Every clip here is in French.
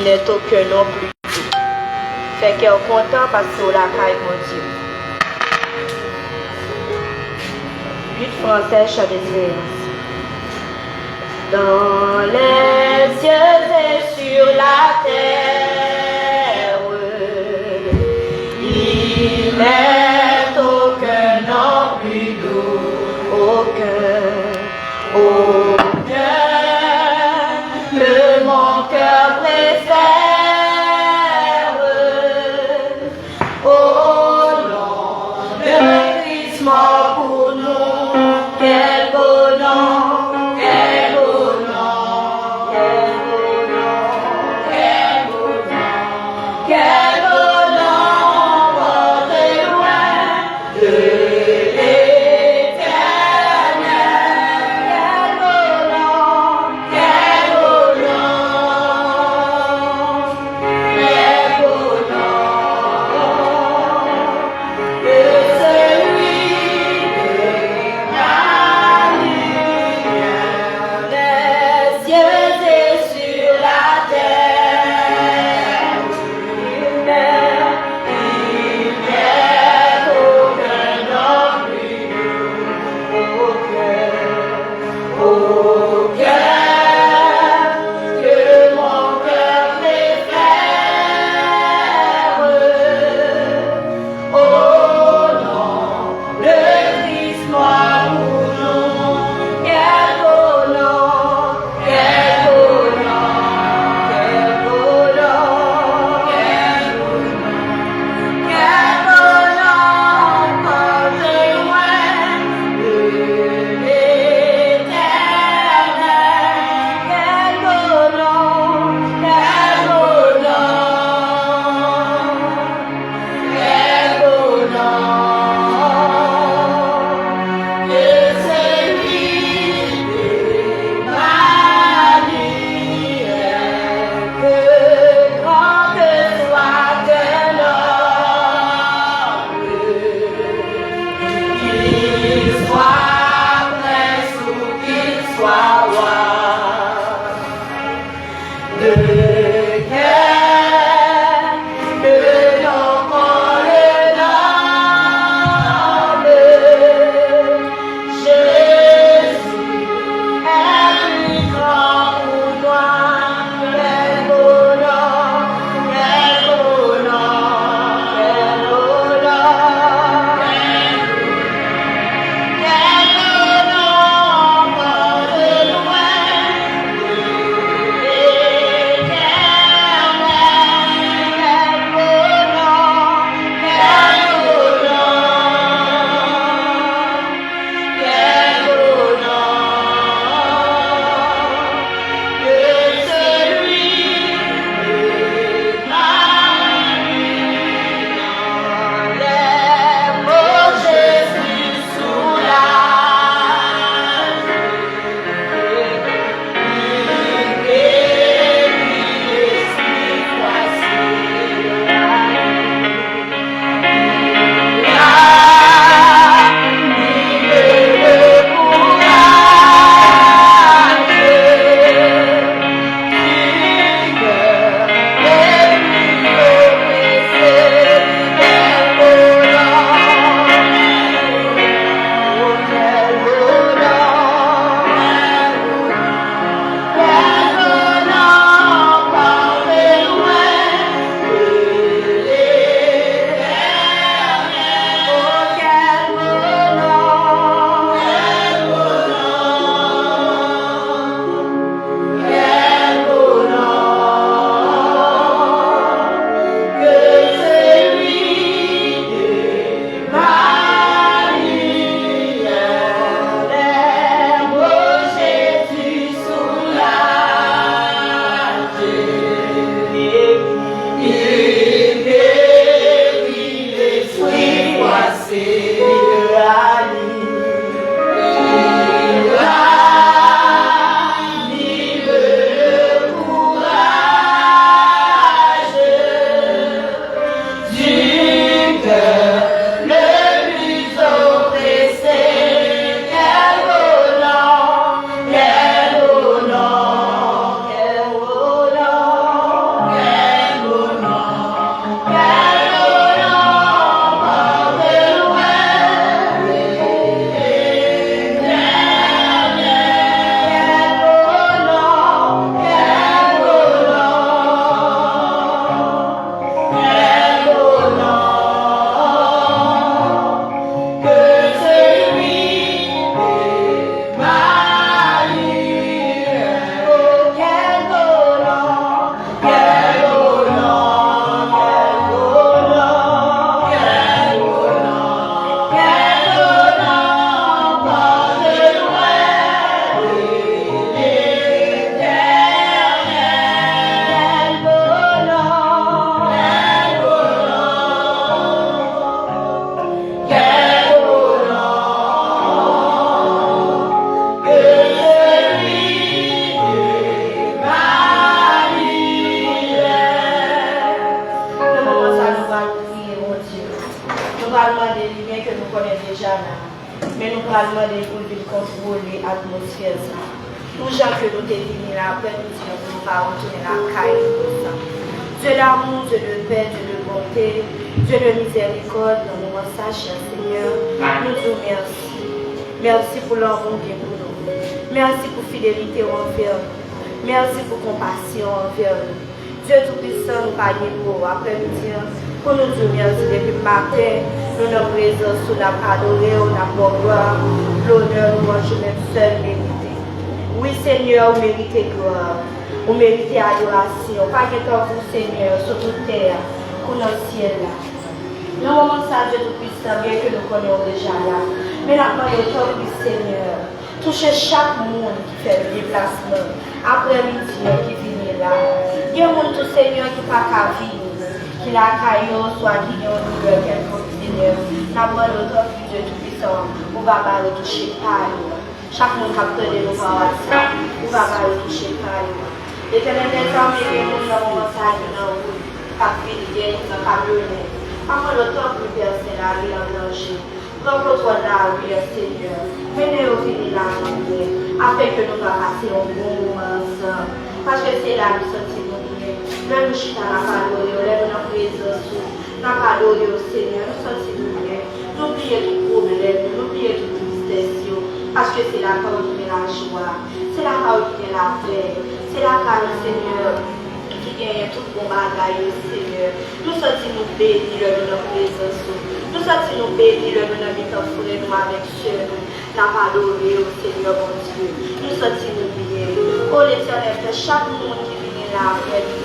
n'est aucun non plus. Fait qu'elle est content parce que la caille, mon Dieu. 8 français, chant d'espérance. Dans les cieux et sur la terre, il n'est aucun nom plus doux, aucun. Que mon cœur préfère. Oh non, le Christ mort pour nous, quel beau nom, quel beau nom, quel beau nous connaissons déjà là. Mais nous allons demander pour lui contrôler l'atmosphère. Nous, gens que nous devons là, après nous dire que nous allons retourner la caille pour ça. Dieu d'amour, Dieu de paix, Dieu de bonté, Dieu de miséricorde, dans nos messages, Seigneur, nous disons merci. Merci pour leur bon bien pour nous. Merci pour fidélité envers nous. Merci pour compassion envers nous. Dieu Tout-Puissant, nous parlons pour après-midi, pour nous dire merci depuis le matin, nous nous présence, nous avons adoré, nous avons gloire, l'honneur, nous avons même seul mérité. Oui, Seigneur, vous méritez gloire, vous méritez adoration. Pas que vous, Seigneur, sur toute terre, pour le ciel là. Nous avons ça, Dieu Tout-Puissant, bien que nous connaissons déjà là. Mais la main de toi, oui, Seigneur, touchez chaque monde qui fait le déplacement, après-midi qui vient là. Il y a un monde, tout Seigneur, qui n'a pas qu'à vivre, qui l'a caillou, soit qui a un douleur, quelconque Seigneur. Nous avons le temps, Dieu Tout-Puissant, on va pas le toucher par nous. Chaque monde qui a pris nos paroles, on va pas le toucher par nous. L'Éternel des hommes, il y a un monde dans mon message, dans le capillé, dans le cabinet. Avant le temps pour verser la vie en danger. Prends contrôle de la vie, Seigneur. Menez-nous finir la journée, afin que nous passions un bon moment ensemble. Parce que c'est là que nous sommes bien. Là, nous chutons la parole, nous lèvons notre présence, nous parlons au Seigneur, nous sommes bien. N'oubliez tout problème, n'oubliez toute tristesse, parce que c'est là qu'on met la joie, c'est là qu'on met la paix, c'est là qu'on Seigneur. Gagne tout bon bagaille, Seigneur. Nous sommes bénis de notre présence. Nous sommes bénis de notre vie frère nous avec Dieu. Nous avons adoré au Seigneur mon Dieu. Nous sommes bien. Oh l'Éternel, que chaque monde qui vient là après nous,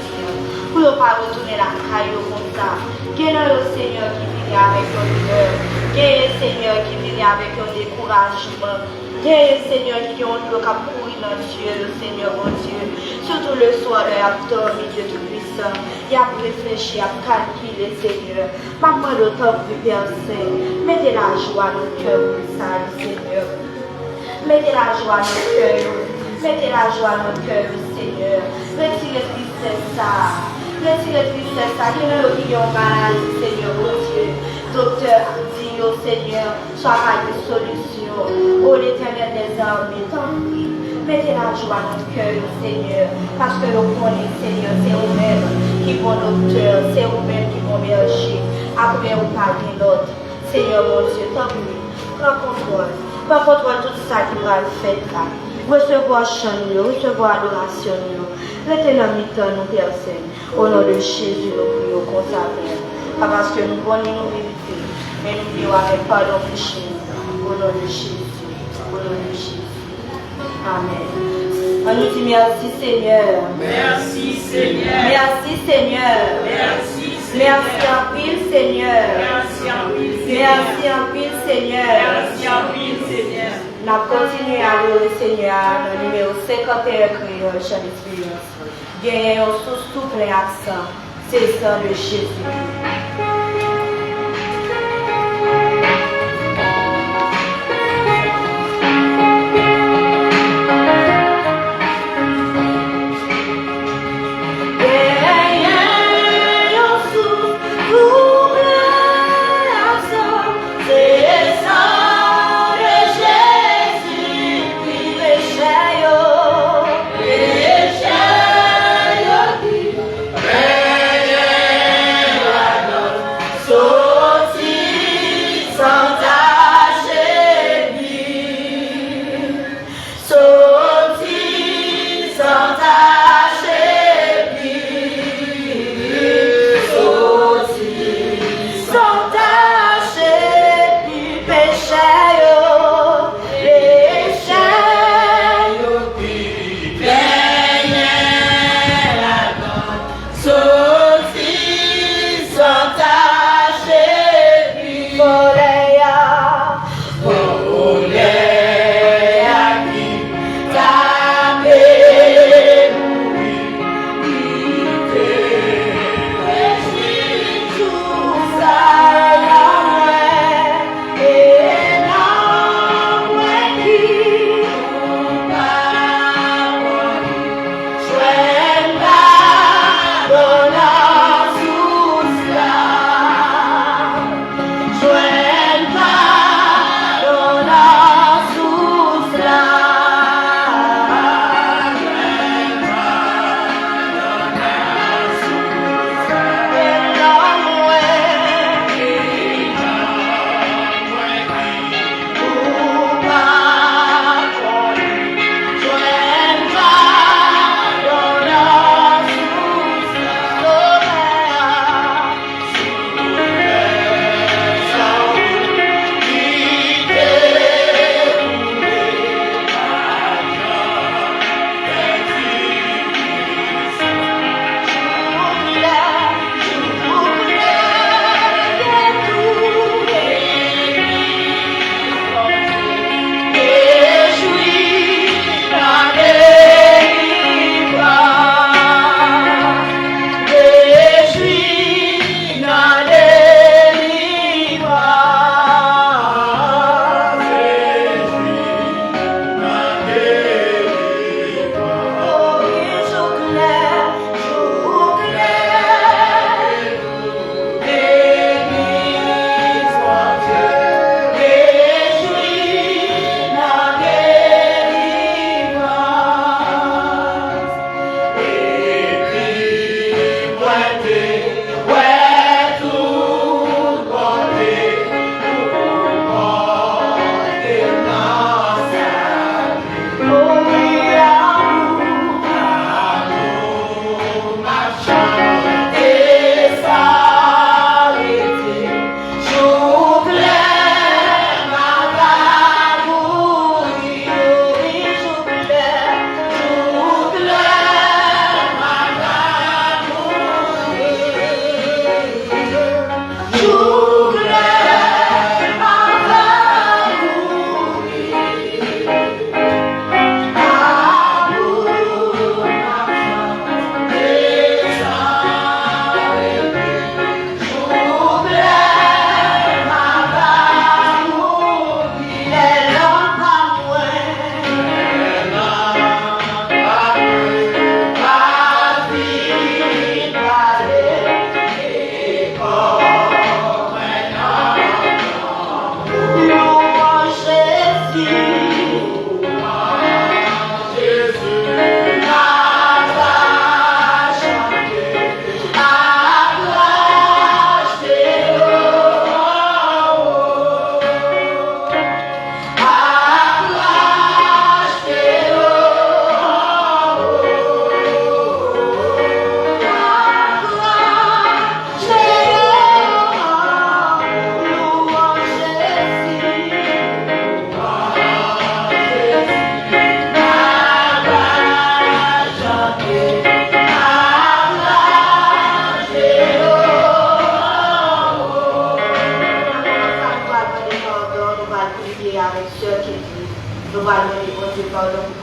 pour ne pas retourner la caille comme ça. Gagne le Seigneur qui vient avec un douleur. Gagne le Seigneur qui vient avec un découragement. Gagne le Seigneur qui ont le cap courir dans Dieu, le Seigneur mon Dieu. Surtout le soir, il a dormi, Dieu Tout-Puissant. Il a réfléchi, il a calculé, Seigneur. Maman, le temps du Père Saint. Mettez la joie dans le cœur, Seigneur. Mettez la joie dans le cœur. Mettez la joie dans le cœur, Seigneur. Retirez tristesse, ça. Retirez tristesse, ça. Qui ne qui ont maladie, Seigneur, mon Dieu. Docteur, dis au Seigneur, soit pas de solution. Oh, l'Éternel des armées, tant pis. Mettez la joie dans le cœur, Seigneur, parce que le connaît, Seigneur, c'est vous-même qui vont docteur, c'est vous-même qui vont berger. Après, vous parlez l'autre. Seigneur, mon Dieu, tant pis. Prends contrôle. Prends contrôle de tout ça qui va le faire là. Recevoir chant, recevoir adoration. Retenez dans mi-temps, nous personnes. Au nom de Jésus, nous prions comme ça. Pas parce que nous connaissons nos vérités, mais nous prions avec pardon péché. Au nom de Jésus. Au nom de Jésus. Amen. On nous dit merci Seigneur. Merci Seigneur. Merci Seigneur. Merci Seigneur. Merci en pile Seigneur. Merci en pile Seigneur. Merci en pile Seigneur. Merci en pile Seigneur. Nous continuons à louer le Seigneur dans le numéro 51 créole Chant d'Expérience. Gagnons sous tout plein accent. C'est le sang de Jésus. Amen.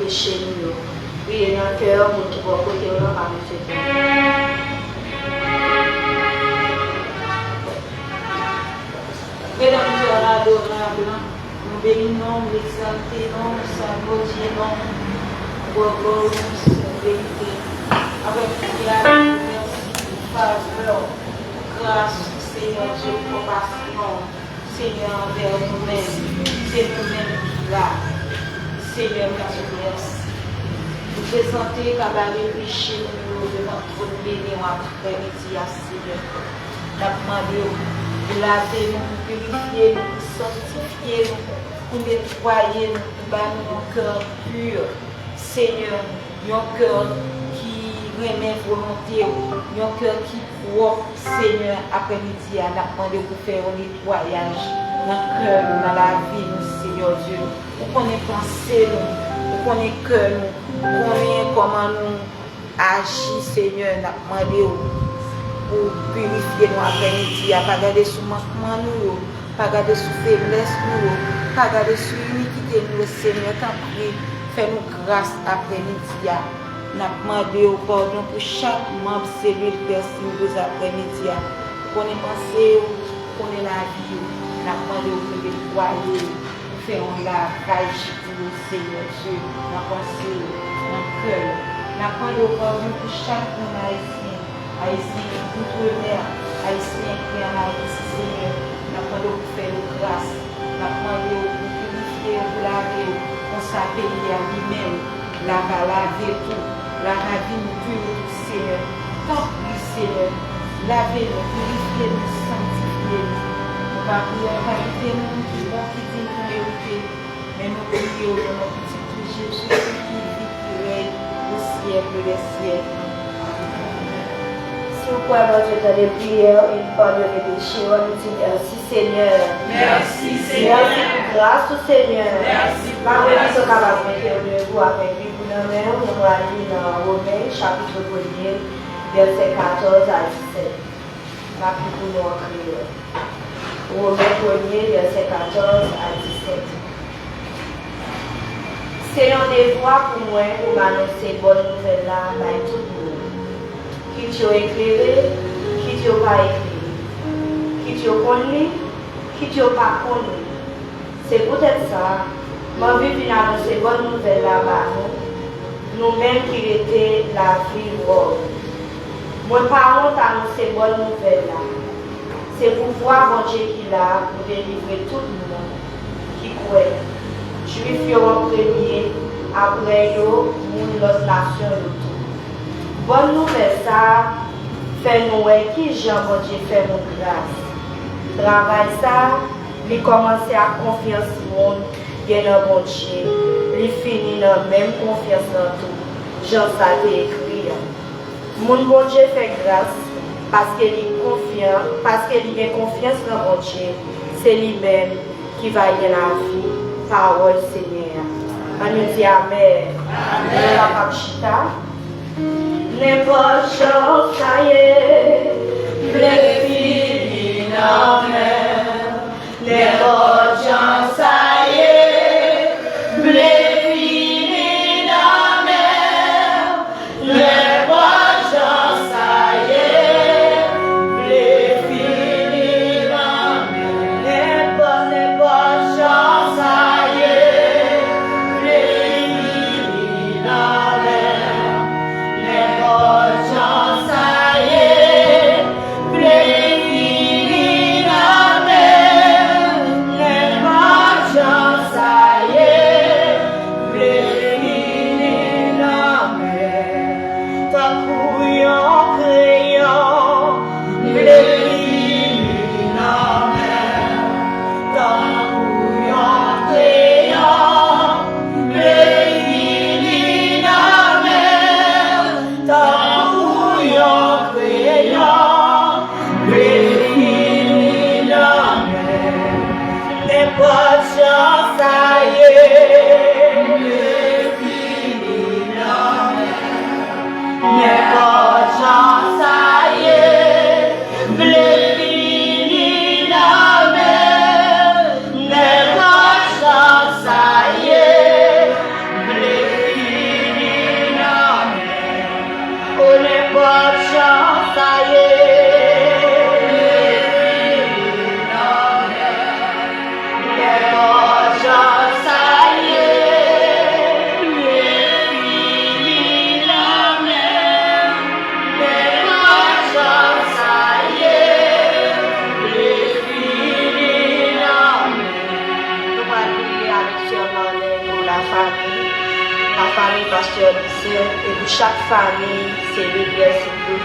péché nous. Priez dans le cœur pour tout bon côté au nom de Jésus. Mesdames et adorables, nous bénissons, nous exaltons, nous saluons, nous glorifions cette vérité. Avec prière, merci, faveur, grâce, Seigneur Dieu, compassion, Seigneur envers nous-mêmes, c'est nous-mêmes qui là. Seigneur, merci. Nous présenter cabaret péché nous devant votre béni après-midi à Seigneur. Nous demandons de laver nous, pour purifier nous, pour sanctifier nous, pour nettoyer nous, pour bâtir un cœur pur. Seigneur, un cœur qui remet volonté, un cœur qui propre. Seigneur, après-midi, nous demandons pour faire un nettoyage dans le cœur, dans la vie, Seigneur Dieu. Pour qu'on ait pensé nous, pour qu'on ait cœur nous, pour qu'on ait comment nous agir, Seigneur, nous demandons pour purifier nous après-midi, pas garder sous manquement nous, pas garder sous faiblesse nous, pas garder sous iniquité nous, Seigneur, t'en prie, fais-nous grâce après-midi. Nous demandons pardon pour chaque membre cellule personne nous après-midi. Qu'on ait pensé, qu'on ait la vie, nous demandons pour nettoyer, pour faire un lavage pour nous, Seigneur Dieu, dans pensée, dans le cœur. Nous demandons pardon pour chaque membre Haïtien, outre-mer, Haïtien qui en Haïti, Seigneur, nous demandons pour faire grâce, nous demandons pour purifier, pour laver, pour s'appeler à lui-même, laver tout, laver nous pur, Seigneur, tant pis, Seigneur, laver-nous, purifier-nous, sanctifier-nous. Nous ne pas éviter nous qui vont quitter nous mériter, mais nous prions de notre petit Jésus qui vit au siècle des siècles. Pourquoi notre Dieu dans les prières, il pardonne les péchés, on nous dit merci Seigneur. Merci Seigneur. Merci pour grâce au Seigneur. Merci pour Par grâce. nous sommes capables de faire de vous avec lui pour nous mêmes. Nous allons lire dans Romains chapitre 1er, verset 14 à 17. Ma plus pour nous en prière. Romains 1er, verset 14 à 17. C'est un devoir pour moi pour m'annoncer bonne nouvelle là, by tout le monde. Qui t'ont éclairé, qui t'ont pas éclairé, qui t'ont connu, qui t'ont pas connu. C'est peut-être ça, moi je viens annoncer bonne nouvelle là-bas, nous-mêmes qui étions la vie world. Moi pas honte annoncer bonne nouvelle là. C'est pour voir mon Dieu qui est là, pour délivrer tout le monde qui croit. Juifs en premier, après eux, l'autre nation et tout. Bonne nouvelle, ça fait nous qui Jean bon Dieu fait mon grâce. Travail ça, il commence à confiance au monde, bien dans bon Dieu. Il finit dans même confiance dans tout. Jean ça écrit. Mon bon Dieu fait grâce parce qu'il est confiant, parce qu'il a confiance dans mon Dieu. C'est lui-même qui va y la vie. Parole Seigneur. On nous dit Amen. Amen. N'importe chance, ça y est, blé fini dans mer. N'importe chance, ça y est, blé fini dans mer. N'importe chance, ça y est, blé fini dans mer. N'importe chance, ça y est, blé fini dans mer. famille pasteur Lucien et pour chaque famille, c'est le bien surtout.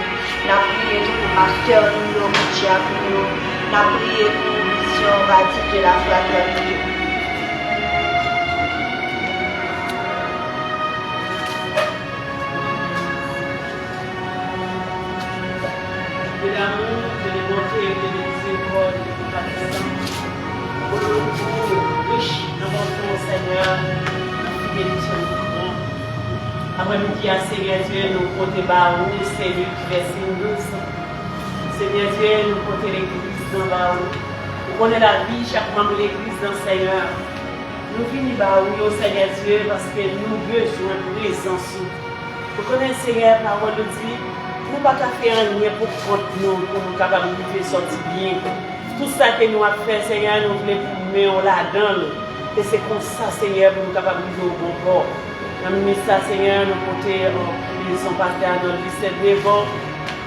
N'a prié pour pasteur nous, Dieu pour nous. N'a prié pour mission bâtie de la fraternité. De l'amour, de la bonté, de la miséricorde, de la puissance. Pour nous, riche dans votre Seigneur, bénédiction de grand. Après-midi, à Seigneur Dieu, nous comptons Baou, Seigneur, verset 12. Seigneur Dieu, nous comptons l'église dans Baou. Nous connaissons la vie, chaque membre de l'église dans Seigneur. Nous finissons Baou, Seigneur Dieu, parce que nous besoin de présence. Vous connaissez, Seigneur, parole de Dieu. Nous ne pouvons pas faire rien pour nous, pour nous capables de sortir bien. Tout ça que nous avons fait, Seigneur, nous voulons pour nous là-dedans. Et c'est comme ça, Seigneur, pour nous capables de vivre au bon port. Dans le ministère, Seigneur, nous comptons en son partenaire dans le lycée devant.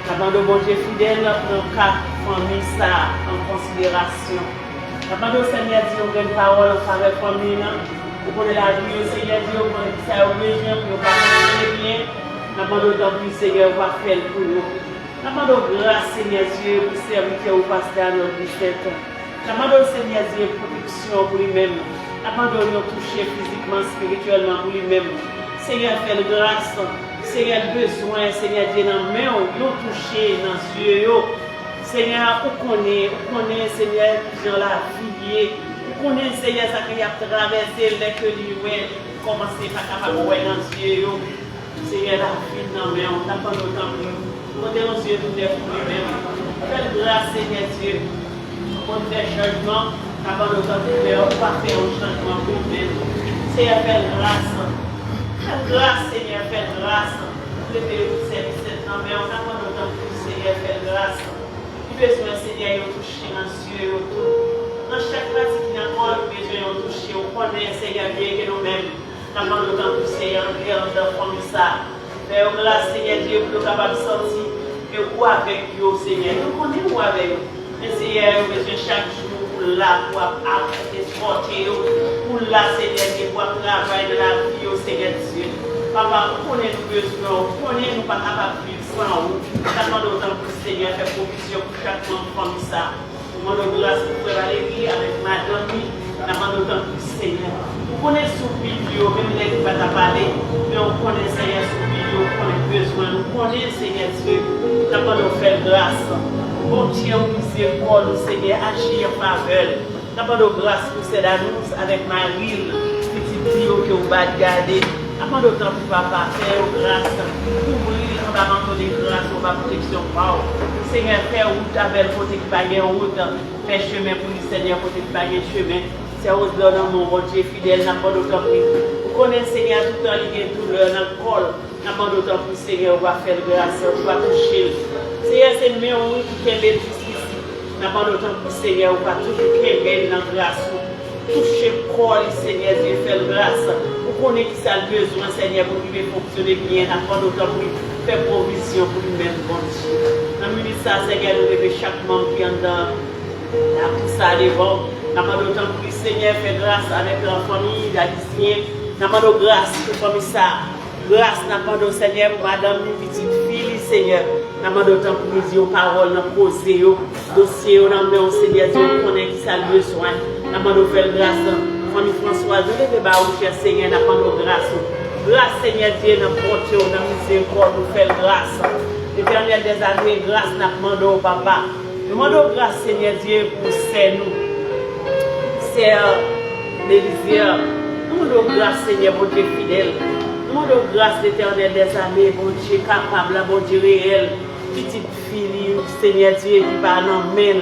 Avant de bon Dieu fidèle, nous avons famille ça en considération. Avant de Seigneur, Dieu, nous avons une parole en faveur de la famille. Nous connaissons la vie, Seigneur, Dieu, nous connaissons ça au besoin, pour nous parler bien. Nous demandons plus, Seigneur, va faire pour nous. Nous demandons grâce, Seigneur Dieu, pour servir au pasteur dans notre 17 ans. Nous demandons, Seigneur Dieu, protection pour lui-même. Nous demandons de nous toucher physiquement, spirituellement pour lui-même. Seigneur, fais grâce. Seigneur, besoin, Seigneur Dieu, dans la main, nous toucher dans les yeux. Seigneur, vous connaissez, Seigneur, dans la vie. Vous connaissez, Seigneur, ça qui a traversé les que lui, commencez par capable de voir dans les yeux. Seigneur, la vie dans mais on n'a pas d'autant plus. On est aux yeux tout pour lui-même. Faites grâce, Seigneur Dieu. On fait changement, n'a pas d'autant plus. On va faire un changement pour lui-même. Seigneur, faites grâce. Faites grâce, Seigneur, faites grâce. Vous devez vous servir cette non, mais on n'a pas d'autant plus. Seigneur, faites grâce. Il besoin, Seigneur, de toucher dans les yeux. Dans chaque pratique, il y a encore besoin de toucher. On connaît, Seigneur, bien que nous-mêmes. Nous avons le temps de Seigneur, comme ça. Mais au grâce, Seigneur Dieu, pour nous capables de sortir, et où avec vous, Seigneur. Nous connaissons où avec vous. Mais Seigneur, nous besoin chaque jour pour là, pour exporter, pour là, Seigneur Dieu, pour travailler de la vie, Seigneur Dieu. Papa, nous connaissons nos besoins, nous connaissons nous pas capables de vivre sans vous. Nous demandons autant pour Seigneur, faire provision pour chaque membre comme ça. Nous demandons grâce pour Frère Valérie avec Madame. Nous demandons autant pour Seigneur. Vous connaissez sous vidéo, même les qui ne pas parler, mais on connaît Seigneur sous vidéo, on connaît besoin, nous connaissons Seigneur Dieu, nous avons fait grâce. Bon Dieu, miséricorde, Seigneur, agir en faveur. Nous avons grâce pour cette annonce avec Marie, petite vidéo que vous avez gardée. Nous avons autant pour papa, faire grâce, ouvrir en avant de grâce, pour ma protection. Seigneur, faire route avec côté qui paye en route, faire chemin pour le Seigneur, côté qui paye chemin. C'est au dans mon bon Dieu fidèle, n'a pas d'autant plus. Vous connaissez Seigneur tout le temps, il y a douleur dans le col. N'a pas d'autant plus, Seigneur, on va faire grâce, on va toucher. Seigneur, c'est le meilleur qui est belle ici. N'a pas d'autant plus, Seigneur, on va toujours qu'elle dans grâce. Toucher le corps, Seigneur, Dieu, faire grâce. Vous connaissez qui ça le besoin, Seigneur, pour qu'il fonctionne bien. N'a pas d'autant plus, faire provision pour lui-même, bon Dieu. Dans le ministère, Seigneur, nous devons chaque membre qui est dans la pousse à devant. Nous demandons autant pour Seigneur, fait grâce avec la famille d'Haïtien. Nous demandons grâce pour la famille ça. Grâce, nous demandons Seigneur pour madame, une petite fille, Seigneur. Nous demandons autant pour nous dire paroles, nous poser, dossier, nous demandons Seigneur, Dieu, connaît qui ça le besoin. Nous demandons faire grâce. Famille Françoise, nous devons faire cher Seigneur, nous demandons grâce. Grâce, Seigneur Dieu, nous portons, nous miséricorde, nous faire grâce. L'éternel des années, grâce, nous demandons au papa. Nous demandons grâce, Seigneur Dieu, pour nous. L'Élysée, nous demandons grâce, Seigneur, mon Dieu fidèle. Nous demandons grâce, l'Éternel des armées, mon Dieu capable, mon Dieu réel. Petite fille, Seigneur Dieu, qui va en main.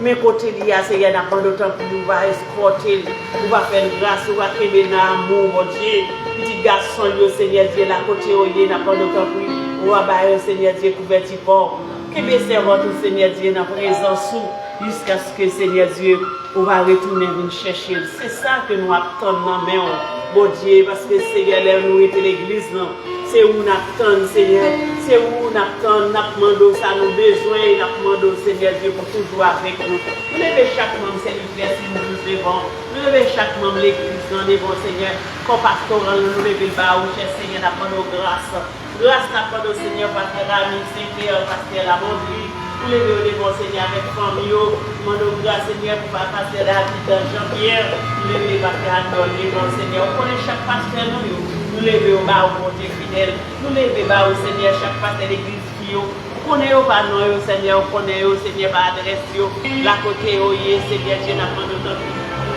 Mais côté il y a, Seigneur, n'a pas d'autant plus, nous va escorter, nous va faire grâce, nous va créer l'amour, mon Dieu. Petit garçon, Seigneur Dieu, la côté où il n'a pas d'autant plus, nous va bailler, Seigneur Dieu, couverti fort. Que bien servant tout, Seigneur Dieu, dans la présence, jusqu'à ce que, Seigneur Dieu, on va retourner venir chercher. C'est ça que nous attendons, mais bon Dieu, parce que Seigneur, nous était l'église, c'est où nous attendons, Seigneur. c'est où nous demandons ça, nous besoin, nous demandons Seigneur Dieu pour toujours avec nous. Nous levons chaque membre célibataire si nous nous devons. Nous levons chaque membre l'église dans les bons Seigneur. Comme pastoral, nous levons le bas, cher Seigneur, nous demandons grâce. Grâce nous demandons Seigneur, pasteur Ami, Saint-Pierre, pasteur Lamondry. Nous levons les bons Seigneur avec famille. Nous demandons grâce Seigneur pour pasteur David, Jean-Pierre. Nous levons les pasteurs Andol, les bons Seigneur. Nous connaissons chaque pasteur nous. Nous levons au bas au côté fidèle. Nous levons bas au Seigneur chaque pasteur d'église qui connaissons pas nous, Seigneur, connaissons Seigneur par adresse, la côté où Seigneur Dieu n'a pas de temps.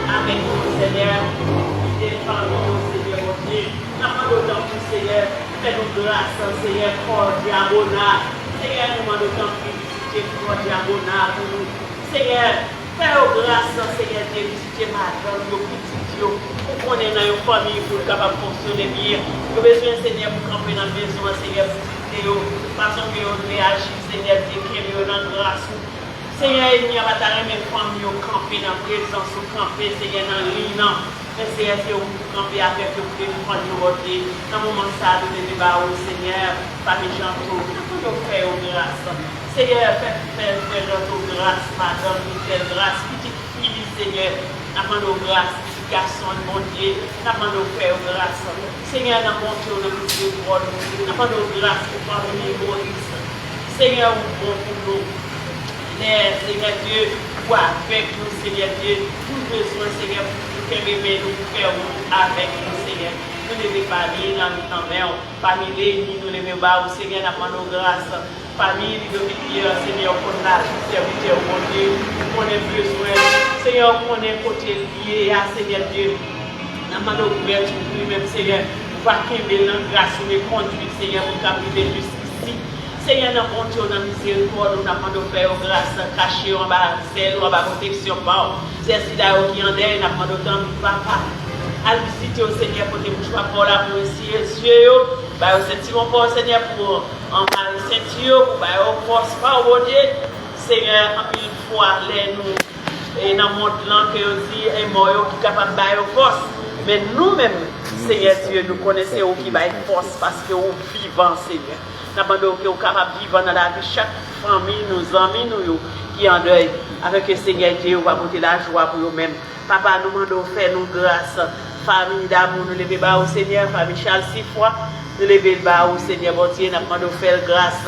Avec nous, Seigneur, défends-nous, Seigneur, mon Dieu. N'a pas de temps pour Seigneur, fais-nous grâce, Seigneur, pour diagonal. Seigneur, nous demandons tant de pour diagonal pour nous. Seigneur, fais-nous grâce, Seigneur, de visiter madame, nos petits dieux. Pour qu'on ait dans une famille pour capable fonctionner bien. Nous avons besoin, Seigneur, pour camper dans la maison, Seigneur, pour visiter, façon que nous réagissons, Seigneur, Dieu, qui est dans grâce. Seigneur, il n'y a pas de même famille au camper dans la présence, au camper, Seigneur, dans l'île. Mais Seigneur, c'est où vous camper avec vous, vous prendre le côté. Dans le moment ça, nous devons débat au Seigneur, famille Jean-Claude, nous faire grâce. Seigneur, fais Jean-Claude grâce, madame, Michel, grâce, petite fille, Seigneur, nous grâce. Garçon, mon Dieu, nous demandons faire grâce. Seigneur, nous montons nos miséricordes, nous demandons grâce pour famille Maurice. Seigneur, bon pour nous. Seigneur Dieu, pour avec nous, Seigneur Dieu, nous besoin, Seigneur, pour faire aimer nous, pour faire avec nous, Seigneur. Nous devons famille dans notre main, famille Léni, nous devons bas, Seigneur, nous demandons grâce. Famille, nous devons Seigneur, pour la serviteur, mon Dieu, pour les besoins. Seigneur, qu'on est côté lié à Seigneur Dieu. Nous demandons ouverture pour lui-même, Seigneur, pour qu'il me grâce ou me conduire, Seigneur, pour qu'il jusqu'ici. Seigneur, nous comptons dans la miséricorde, nous demandons faire grâce, cacher en bas, zèle, en bas, protection, c'est ainsi d'ailleurs qui en est, nous demandons tant de papa. À visiter au Seigneur, pour que vous soyez pour la pour aussi, Dieu, au sentiment pour Seigneur, pour en parler, Saint-Dieu, pour force, pas au Dieu. Seigneur, en une fois, les nous. Et dans le monde que nous dit, et moi, qui est capable de faire force. Mais nous-mêmes, Seigneur Dieu, nous connaissons qui va force parce que nous vivons, Seigneur. Nous demandons que nous sommes capables de vivre dans la vie, chaque famille, nos amis, nous, qui en deuil. Avec le Seigneur Dieu, nous va monter la joie pour nous-mêmes. Papa, nous demandons de faire nous grâce. Famille d'amour, nous levons bas au Seigneur. Famille Charles 6 fois, nous levons bas au Seigneur. Bon Dieu, nous demandons de faire grâce.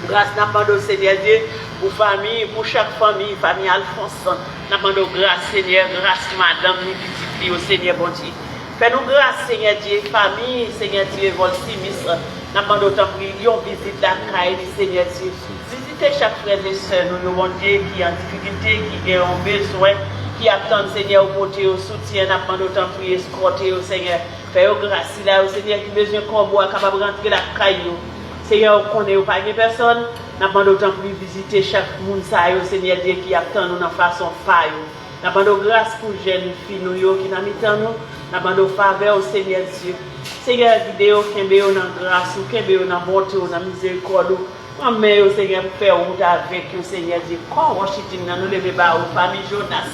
Grâce, nous demandons au Seigneur Dieu. Pour famille, pour chaque famille, famille Alphonse, nous demandons grâce, Seigneur, grâce, madame, nous petites filles, au Seigneur, bon Dieu. Fais-nous grâce, Seigneur Dieu, famille, Seigneur Dieu, Volsimis, nous demandons tant prions, visite la caille, Seigneur Dieu. Visitez chaque frère et soeur, nous, bon Dieu, qui est en difficulté, qui a besoin, qui attend, Seigneur, au côté, au soutien, nous demandons tant prier, escorter, au Seigneur. Fais-nous grâce, là, au Seigneur, qui a besoin qu'on boit, capable de rentrer la caille. Seigneur, on connaît pas de personne. Nous avons autant pour visiter chaque monde, Seigneur Dieu, qui attend nous dans façon faille. Nous avons grâce pour les jeunes filles qui n'habitent nous. Nous avons faveur au Seigneur Dieu. Seigneur, vidéo, qui est dans grâce, qui est dans bonté, dans miséricorde. Mais au Seigneur, pour faire route avec le Seigneur Dieu. Quand Washington, nous levons bas aux familles Jonas.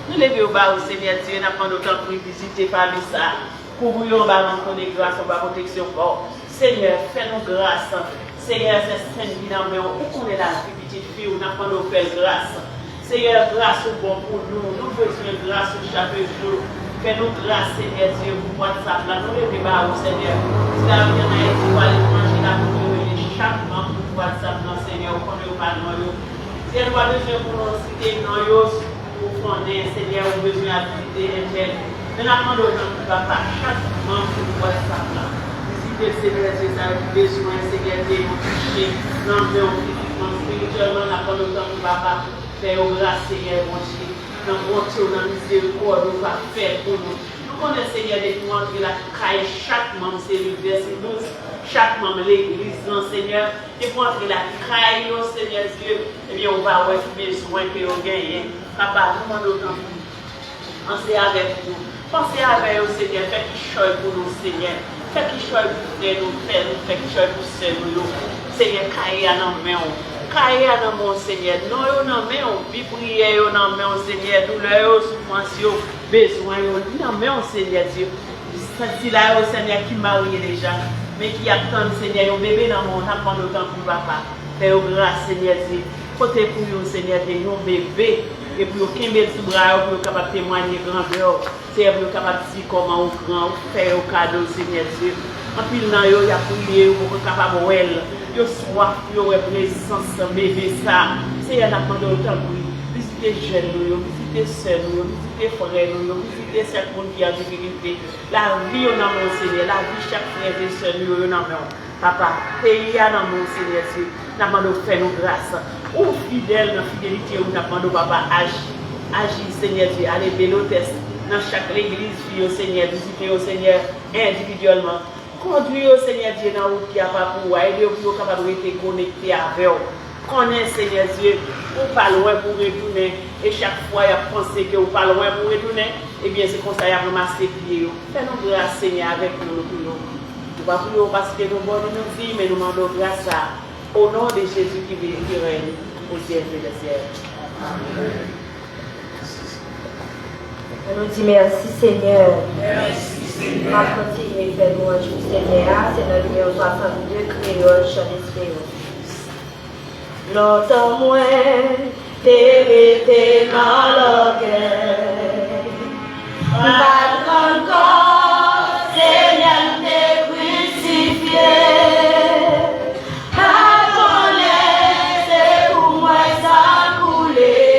Nous levons bas au Seigneur Dieu. Nous avons autant pour visiter les familles ça. Pour vous, on va rencontrer grâce, on va protection fort. Seigneur, fais-nous grâce. Seigneur, c'est saint qui dans mais où qu'on est là, petite fille, on a pas de faire grâce. Seigneur, grâce au bon pour nous. Nous besoin de grâce chaque jour. Fais-nous grâce, Seigneur Dieu, pour WhatsApp là. Nous les débats au Seigneur. Si la vie en a été pour aller manger là, nous devons chaque membre pour WhatsApp, non, Seigneur, on connaît pas nous. Si elle va besoin pour nous citer, nous, pour fonder, Seigneur, on a besoin de visiter, mais nous avons besoin de papa, chaque membre pour WhatsApp là. Seigneur Dieu, ça a besoin, Seigneur Dieu, de toucher, non, mais physiquement, spirituellement, n'a pas le temps pour papa faire grâce, Seigneur, mon Dieu. Dans mon Dieu, dans la miséricorde, nous va faire pour nous. Nous connaissons, Seigneur, de nous entrer la caille, chaque membre, c'est le verset 12, chaque membre, l'église, non, Seigneur, et pour entrer la caille, Seigneur Dieu, eh bien, on va avoir besoin que nous gagnons. Papa, nous demandons autant pour nous. Pensez avec nous. Pensez avec nous, Seigneur, faites qu'il choisit pour nous, Seigneur. Fais qu'il choisit pour nous, fais qu'il choisit pour nous. Seigneur, caille à nos mains. Caille à nos mains, Seigneur. Nous, nos mains, vie prière, nos mains, Seigneur. Douleur, souffrance, besoin, nos mains, Seigneur Dieu. Si là, Seigneur, qui marie déjà. mais qui attendent, Seigneur, un bébé dans mon âme pendant temps pour papa. Fais-nous grâce, Seigneur Dieu. Côté pour nous, Seigneur Dieu, un bébé. Et pour nous, qui est sous bras, pour nous capable de témoigner grandeur. C'est pour nous capable de dire comment on grand, faire au cadeau, Seigneur Dieu. En plus, il y a prié, pour nous capable de voir. Il y a soif, il y a présence, bébé, ça. Seigneur, nous demandons autant pour nous. Visiter jeunes, visiter sœurs, visiter frères, visiter cette monde qui a en difficulté. La vie, on a mon Seigneur, la vie, chaque frère et sœur, on a mon papa. Pays, on a mon Seigneur, nous demandons faire nos grâces. Ou fidèle dans la fidélité, nous demandons papa, agis, Seigneur Dieu, allez, bélotes dans chaque église, vie au Seigneur, visiter au Seigneur individuellement. Conduire au Seigneur Dieu dans la route qui a pas pour aider pour capable de rester connecté avec vous. Connais Seigneur Dieu, ou pas loin pour retourner, et chaque fois il a pensé que ou pas loin pour retourner, et bien c'est comme ça il a ramassé pied. Fais-nous grâce Seigneur avec nous. Nous ne pas prier parce que nous bonnes nos vies, mais nous demandons grâce au nom de Jésus qui règne au siècle des siècles. Amen. On nous dit merci Seigneur. Merci Seigneur. On va continuer à faire louange au Seigneur. C'est notre numéro 62, créole, chant d'espérance. Longtemps moins, t'es resté dans le cœur. Pas encore, Seigneur, t'es crucifié. Pas c'est pour moi ça couler.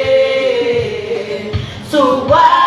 Sous bois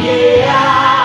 yeah.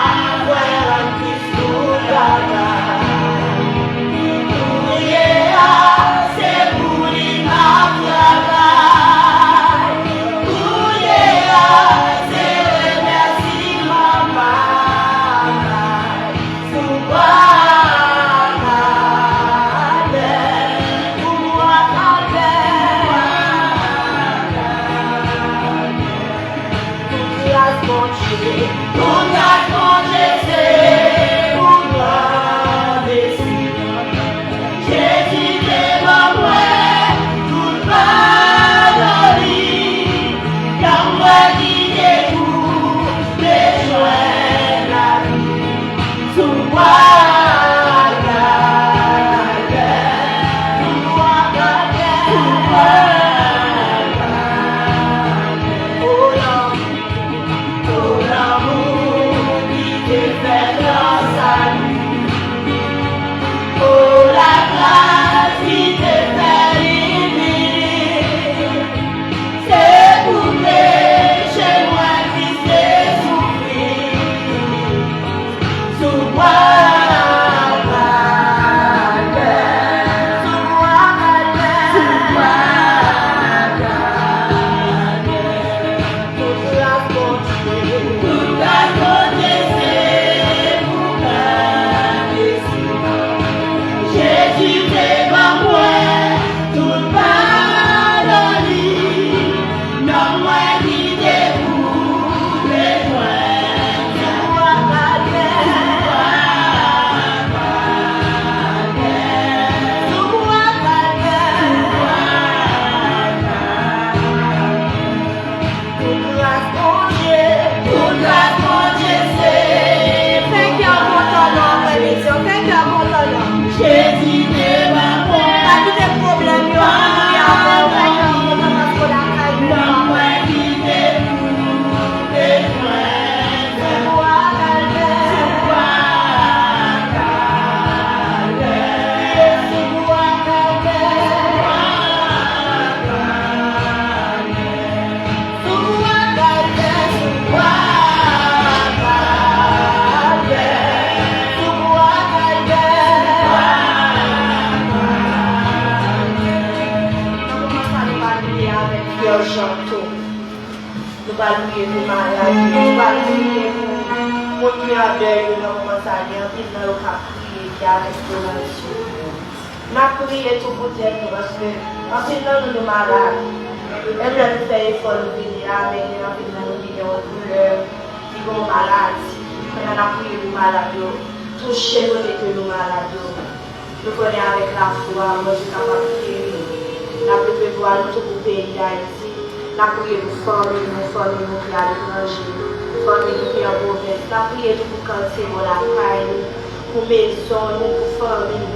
en deuil, nous avons commencé à vivre dans le cas prier qui a restauration. Nous prions tout pour Dieu parce que en fait, nous sommes malades. Elle nous fait effort de venir avec nous, nous vivons en douleur, nous sommes malades. Nous avons prié pour malades, toucher nous que nous malades. Nous connaissons avec la foi, nous sommes capables de guérir. Nous avons prévoir tout pour le pays d'Haïti. Nous avons prié pour former nous qui à l'étranger, former nous qui à province. Nous avons prié pour cancer, pour la caille, pour maison, pour famille.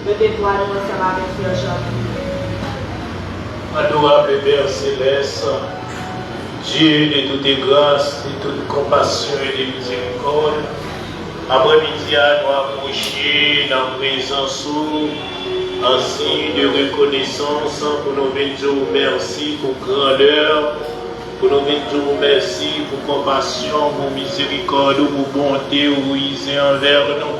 Nous devons voir nous ensemble avec Dieu aujourd'hui. Adorable Père Céleste, Dieu de toutes grâces, de toute compassion et de miséricorde, après-midi, nous approcher dans la présence en signe de reconnaissance pour nous dire merci pour grandeur, pour nous dire merci pour compassion, pour miséricorde, pour bonté, pour ise envers nous.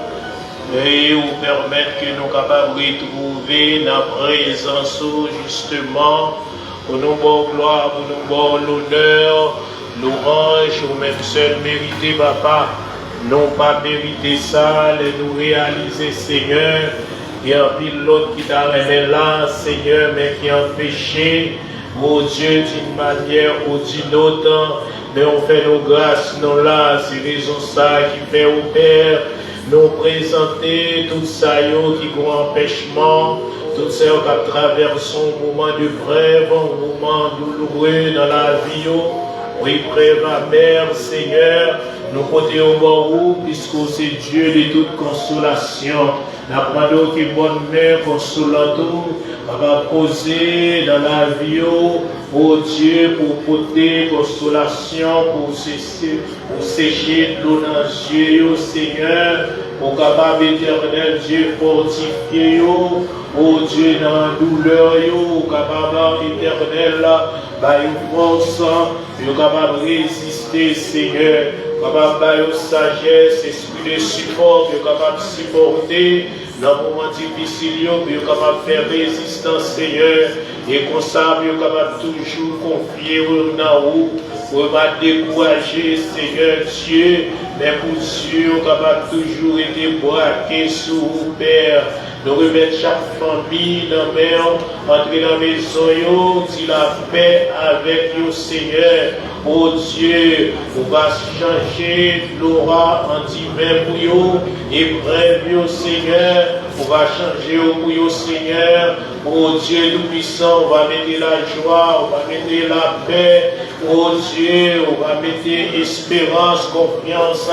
Et vous permettre que nous capables de retrouver la présence justement pour nous bon gloire, pour nous bon l'honneur, l'orange, ou même seul mérité, papa. Non pas mérité ça, et nous réaliser, Seigneur. Il y a un pilote qui t'a remis là, Seigneur, mais qui a péché, mon Dieu, d'une manière ou d'une autre. Mais on fait nos grâces, non là, c'est raison ça qui fait au Père. Nous présenter tout ça qui ont empêchement, tout ça qui traverse un moment de brève, un moment douloureux dans la vie. Oui, brève ma mère, Seigneur, nous portons au bon puisque c'est Dieu de toute consolation. La demandons qui bonne mère consolante, va poser dans la vie, oh Dieu, pour porter consolation, pour sécher l'eau dans les yeux, Seigneur, pour capable éternel Dieu fortifier, oh Dieu, dans la douleur, capable éternel, par une force, capable de résister, Seigneur. Capable de sagesse, esprit de support, capable de supporter dans le moment difficile, capable de faire résistance, Seigneur, et comme ça, capable toujours confier dans vous, pour ne pas décourager, Seigneur Dieu, mais pour Dieu, capable toujours être braqué sur vous, Père. Nous remettre chaque famille dans la maison, entrer dans la maison, dit la paix avec vous, Seigneur. Oh Dieu, on va changer l'aura en divin pour vous, et bref, Seigneur, on va changer pour vous, Seigneur. Oh Dieu tout-puissant, on va mettre la joie, on va mettre la paix. Oh Dieu, on va mettre espérance, confiance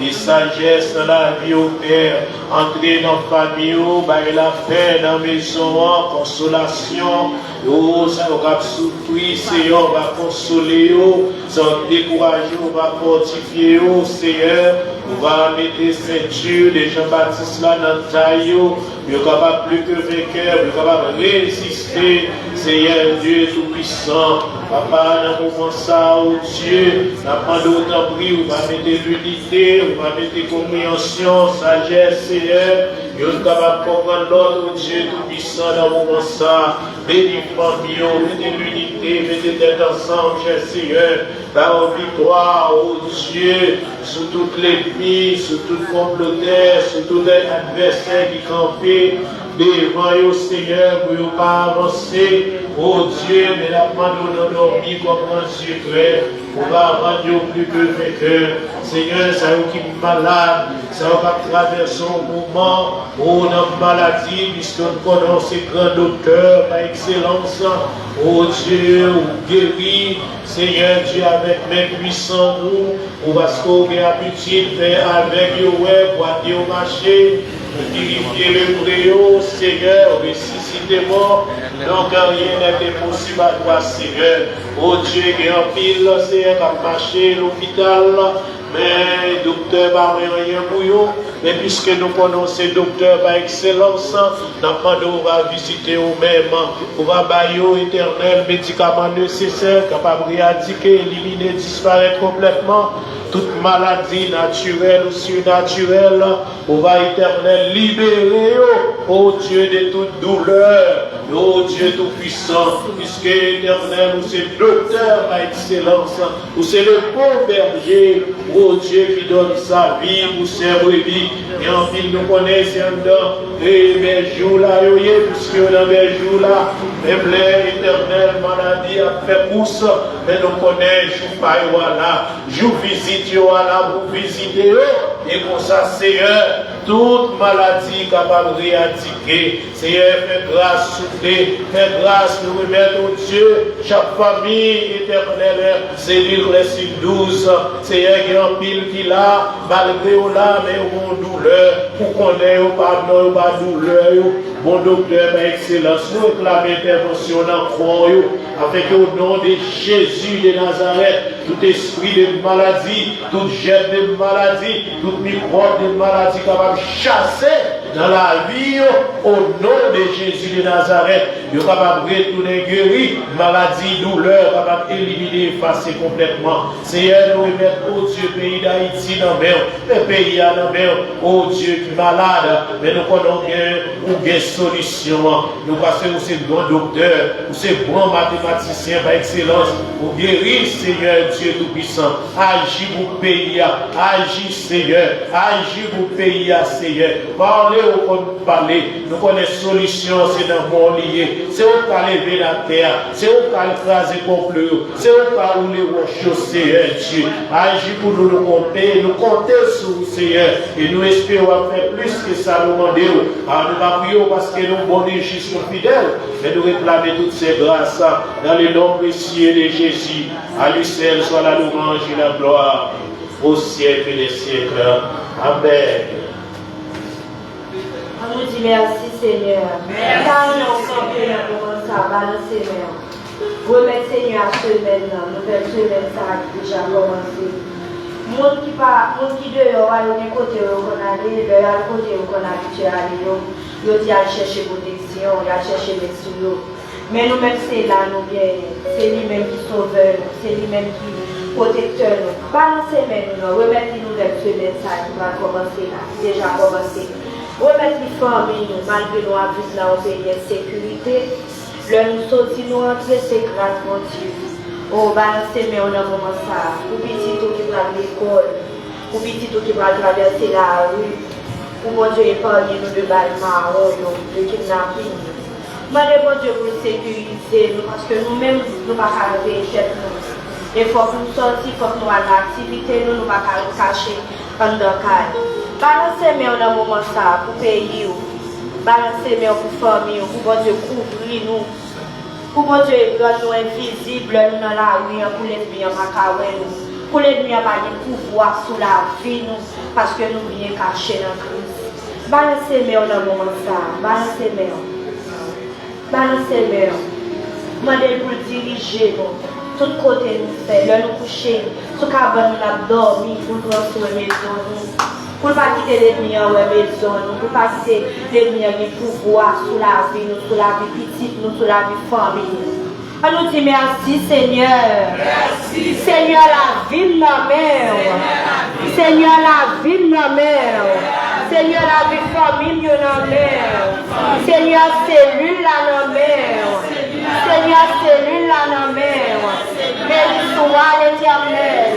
et sagesse dans la vie au Père. Entrer dans la famille, la paix dans la maison, consolation. Oh, ça va soutenir, Seigneur, on va consoler, sans décourager, on va fortifier, Seigneur. On va mettre ceinture de Jean-Baptiste là dans le taille, il est capable plus que vainqueur, il est capable de résister, Seigneur Dieu tout-puissant. Papa, dans le moment ça, oh Dieu, la prendre autant prix, on va mettre l'unité, on va mettre compréhension, sagesse, Seigneur. Il est capable de comprendre l'autre, oh Dieu tout-puissant, dans le moment ça. Bénis famille, mettez l'unité, mettez tête ensemble, cher Seigneur. Par victoire, oh Dieu, sur toutes les vies, sur toute complotaire, sur tout adversaire qui campait devant vous, Seigneur, pour ne pas avancer. Oh Dieu, mais la main de nos dormis comme un secret, on va rendre plus que vainqueur. Seigneur, ça qui est malade, ça va traverser un moment où on a maladie, puisqu'on connaît ces grands docteurs par excellence. Oh Dieu, on guérit, Seigneur Dieu, avec mes puissants nous, on va se couper à petit faire avec vous, pour aller au marché. Purifier le bréau, Seigneur, ressusciter mort. Donc rien n'est impossible à toi, Seigneur. Oh Dieu, qui est en pile, Seigneur, qui a marché l'hôpital, mais docteur va rien pour vous. Mais puisque nous connaissons ces docteurs par excellence, nous va visiter nous-mêmes, on va bailler éternel médicaments nécessaires, capables d'éradiquer, éliminer, disparaître complètement toute maladie naturelle ou surnaturelle. On va éternel libérer, oh Dieu, de toute douleur. oh Dieu Tout-Puissant, puisque éternel, nous c'est docteur par excellence, nous c'est le bon berger, oh Dieu qui donne sa vie pour ses brebis, et en pile nous connaissons dedans, et mes jours là, puisque dans mes jours là, les blés éternels, maladie a fait pousse, mais nous connaissons, je pas là, je visite là pour visiter eux, et pour ça, Seigneur, toute maladie capable de éradiquer, Seigneur, fais grâce souffler, fais grâce nous remettre au Dieu, chaque famille éternelle, cellule les 12, Seigneur, qui est en pile qui là, malgré au là, mais au douleur, pour qu'on ait au pardon, au pas douleur, bon docteur, par excellence, nous réclamons intervention dans le croix, afin qu'au nom de Jésus de Nazareth, tout esprit de maladie, toute gêne de maladie, toute microbe de maladie capable de chasser dans la vie, au nom de Jésus de Nazareth, il est capable de retourner guéri, maladie, douleur, capable d'éliminer, effacer complètement. Seigneur, nous remettons, oh Dieu, pays d'Haïti dans le pays dans le oh Dieu, qui est malade, mais nous connaissons une solution. Nous passons aussi bon docteur, ou c'est bon mathématicien par excellence, pour guérir, Seigneur Dieu Tout-Puissant. Agis pour pays, agis, Seigneur, agis pour pays, Seigneur. Parlez au qu'on parler, nous connaissons solution, c'est dans le monde lié. C'est où qu'à lever la terre, c'est où qu'à écraser complot, c'est où qu'à rouler rochers, Seigneur Dieu. Agis pour nous compter sur vous, Seigneur, et nous espérons faire plus que ça nous demande. Alors nous prions parce que nous bons et justes fidèles, mais nous réclamer toutes ces grâces dans le nom précieux de Jésus. À lui seul soit la louange et la gloire au siècle des siècles. Amen. On nous dit merci Seigneur. Car nous sommes pour ça, balancer Seigneur. Remettre Seigneur à ce maintenant, nouvelle semaine ça a déjà commencé. Monde qui dehors, à l'autre côté où on a allé, de l'autre côté où on a habitué à aller, il dit à chercher protection, il a cherché médecine. Mais nous-mêmes, c'est là, nous bien, c'est lui-même qui sauveur, c'est lui-même qui protecteur. Balancez maintenant, remettez nous nouvelle semaine ça qui va commencer là, déjà commencé. Remettre les familles, malgré nous avons là au pays de sécurité, le nous sortir, nous entrer, c'est grâce mon Dieu. Oh, balancer, mais on a moment ça. Pour petit tout qui va à l'école, pour petit tout qui va traverser la rue, pour mon Dieu épargner nous de balles marron, de kidnapping. Demandez mon Dieu pour sécuriser nous, parce que nous-mêmes, nous ne pouvons pas lever chef nous. Il faut que nous sortions, il faut que nous ayons l'activité, nous ne pouvons pas nous cacher pendant le balancez mais on a un moment ça pour payer, balancez mais pour famille, pour bon Dieu couvrir nous, pour bon Dieu rendre nous invisibles dans la rue, pour l'ennemi en macabre, pour l'ennemi en pouvoir sous la vie nous, parce que nous bien cachés dans Christ. Balancez mais on a un moment ça, balancez mais, demandez pour diriger nous. Tout côté nous fait, là nous coucher, tout cabane nous a dormi pour transformer nous. Pour ne pas quitter l'ennemi en maison, pour ne pas quitter l'ennemi en pouvoir sur la vie, sur la vie petite, sur la vie famille. On nous dit merci Seigneur. Merci. Seigneur la vie de ma mère. Seigneur la vie de ma mère. Seigneur la vie famille de ma mère. Seigneur cellule la mère. Seigneur cellule la mère. Béni soit l'Éternel.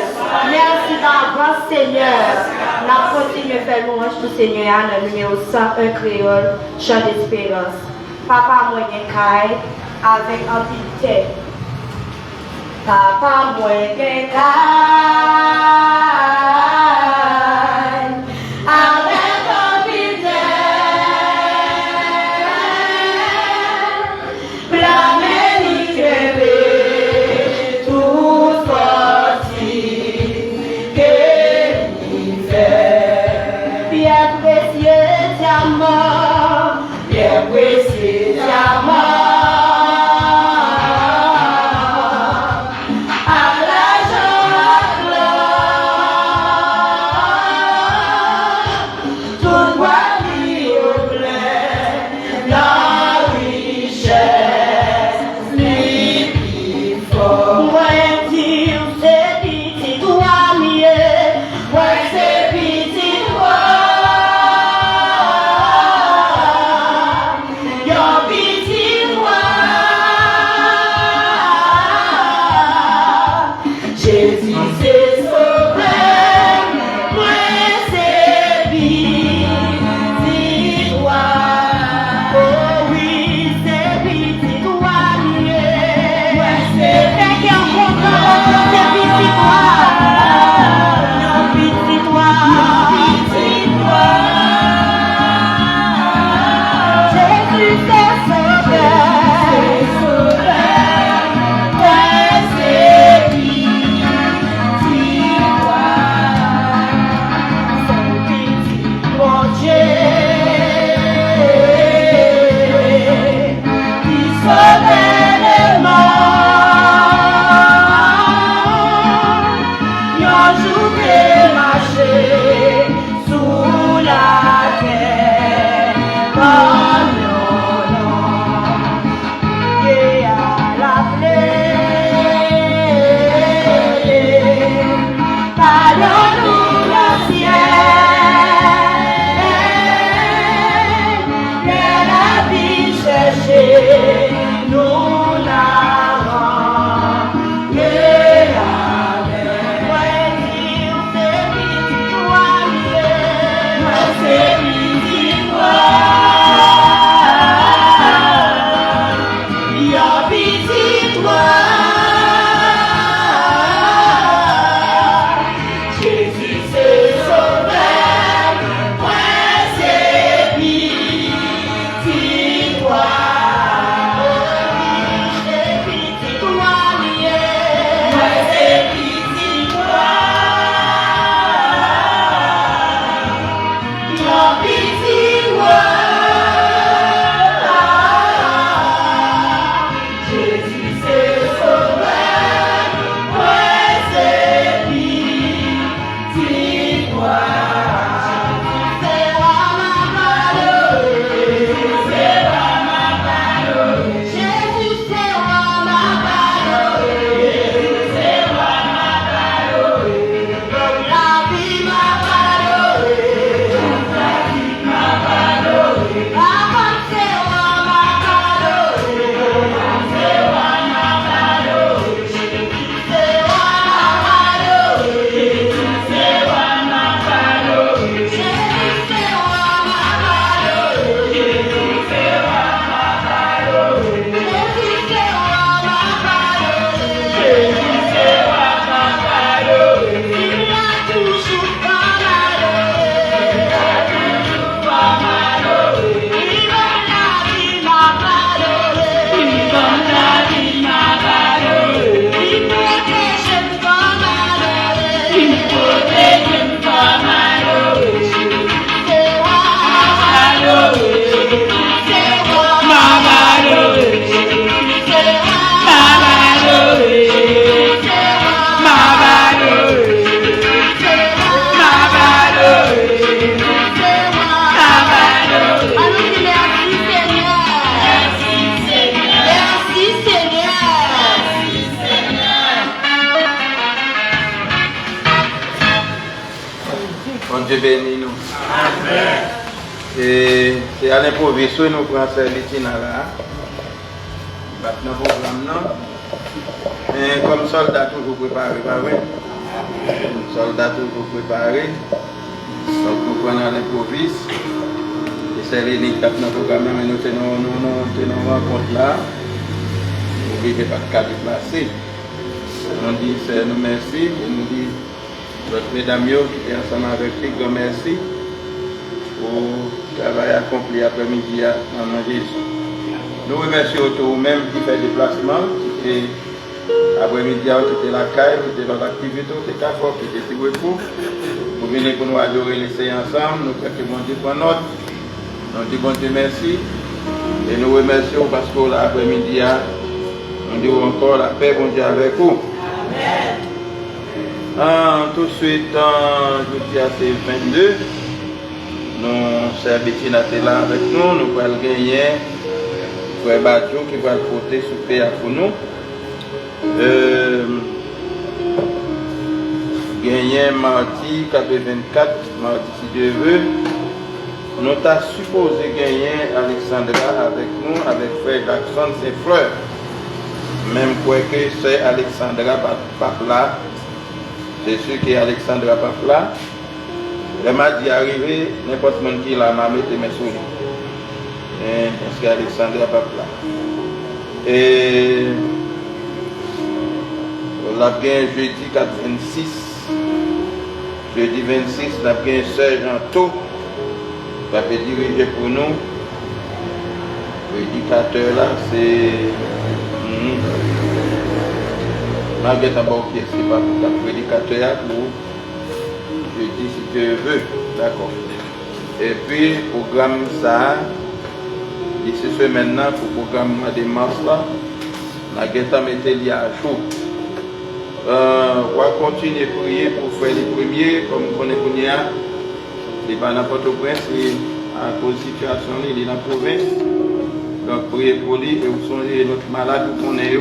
Merci d'avance Seigneur. La continue faire louange pour Seigneur dans le numéro 101 créole, chant d'espérance. Papa moyen caille avec amplitude. Papa moyen caille avec amplitude. Blâmer ni tout sorti. Bien précieux diamant, bien précieux diamant. Dieu bénit nous. Amen. Et c'est à l'improviste nous prenons ce litina là. Dans le programme, et comme soldat toujours préparé, pas vrai? Soldat toujours préparé. Donc nous prenons l'improviste. Et c'est l'unique dans le programme, mais nous tenons rencontre là. Nous ne pouvons pas de cas déplacé. On dit c'est nous merci et nous dit votre mesdames qui est ensemble avec lui, grand merci pour le travail accompli après-midi dans mon Jésus. Nous remercions vous-même qui fait déplacement, qui était après-midi, qui était la caille, qui était dans l'activité, qui était fort, qui était tout repos. Vous venez pour nous adorer les séances ensemble, nous faisons que bon Dieu prend note. Nous disons bon Dieu merci. Et nous remercions parce que l'après-midi, nous disons encore la paix, bon Dieu avec vous. Amen. Tout de suite, je dis à ces 22, nous servitons là avec nous, nous allons gagner, frère Badjo qui va porter sous paix pour nous. Gagner mardi 24, mardi si Dieu veut. Nous avons supposé gagner Alexandra avec nous, avec frère Jackson, c'est fleurs. Même quoi que c'est Alexandra Papla. C'est sûr que Alexandra Papla, elle m'a dit arriver, n'importe qui là m'a mis mes souliers. Parce que Alexandra Papla. Et on a bien jeudi 26, jeudi 26, on a bien Sœur Jean va diriger pour nous. L'éducateur là, c'est. Malgré d'abord qui est pas pour la prédicateur pour jeudi si Dieu veut, d'accord. Et puis programme ça, d'ici ce maintenant pour le programme de mars là, la guetta mettait lié à jour. On va continuer à prier pour faire les premiers, comme on connaît, les pas n'importe où, à cause de la situation, il est dans la province. Donc priez pour lui et vous songez notre malade qu'on est.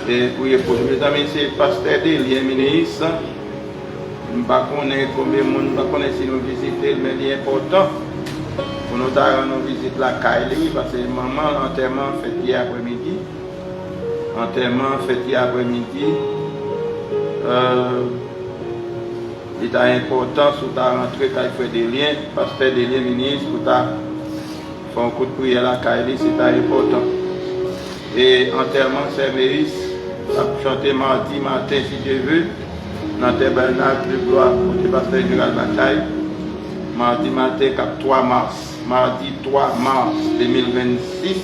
Et priez pour lui. Mes amis, c'est pasteur Délien ministre. Je ne sais pas combien de monde, je ne sais pas si nous visitons, mais il est important pour nous rendre visite la Kaili parce que maman l'enterrement fait hier après-midi. Enterrement fait hier après-midi. Il est important sous ta rentrée quand il fait des liens, pasteur des liens ministre, pour ta faire un coup de prière à la Kaili, c'est important. Et enterrement Saint-Méris, ça peut chanter mardi matin si Dieu veut, dans le tabernacle de gloire pour le pasteur Gérald Bataille, mardi matin 3 mars. Mardi 3 mars 2026,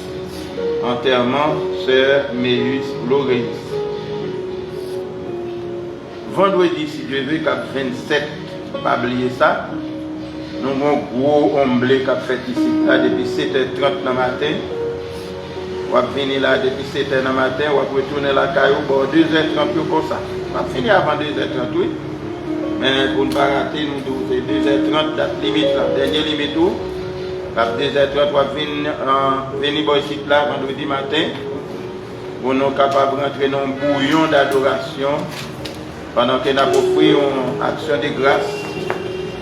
enterrement Sœur Méus Loris. Vendredi, si Dieu veut, cap 27, pas oublier ça. Nous avons un gros omblé qui a fait ici là, depuis 7h30 dans le matin. On va venir là depuis 7h dans le matin, on va retourner la caillou pour 2h30 comme ça. On va finir avant 2h30, oui. Mais pour ne pas rater, nous devons 2h30, date limite, la dernière limite où. À 2h30, on va venir ici là vendredi matin. Pour nous capables de rentrer dans un bouillon d'adoration. Pendant qu'on a offert une action de grâce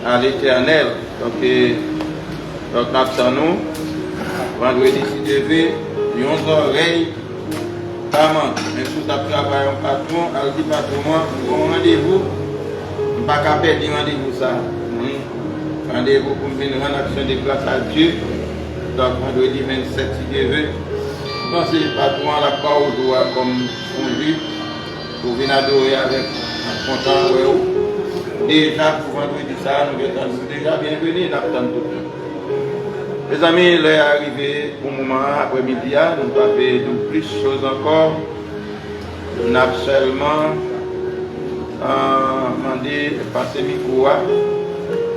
à l'Éternel. Donc nous attendons, vendredi si Dieu veut, nous avons oreilles, pas manque. Même si nous travaillons un patron, elle dit patron, nous avons rendez-vous, nous ne pouvons pas perdre rendez-vous ça. Rendez-vous pour venir rendre action de grâce à Dieu. Donc vendredi 27 si Dieu veut. Quand c'est le patron à la part au doigt comme on dit, pour venir adorer avec content, déjà pour vendredi ça, nous sommes déjà bienvenus, nous attendons tout. Les amis, il est arrivé au moment après-midi, nous avons fait de plus de choses encore. Nous avons seulement demandé de passer le micro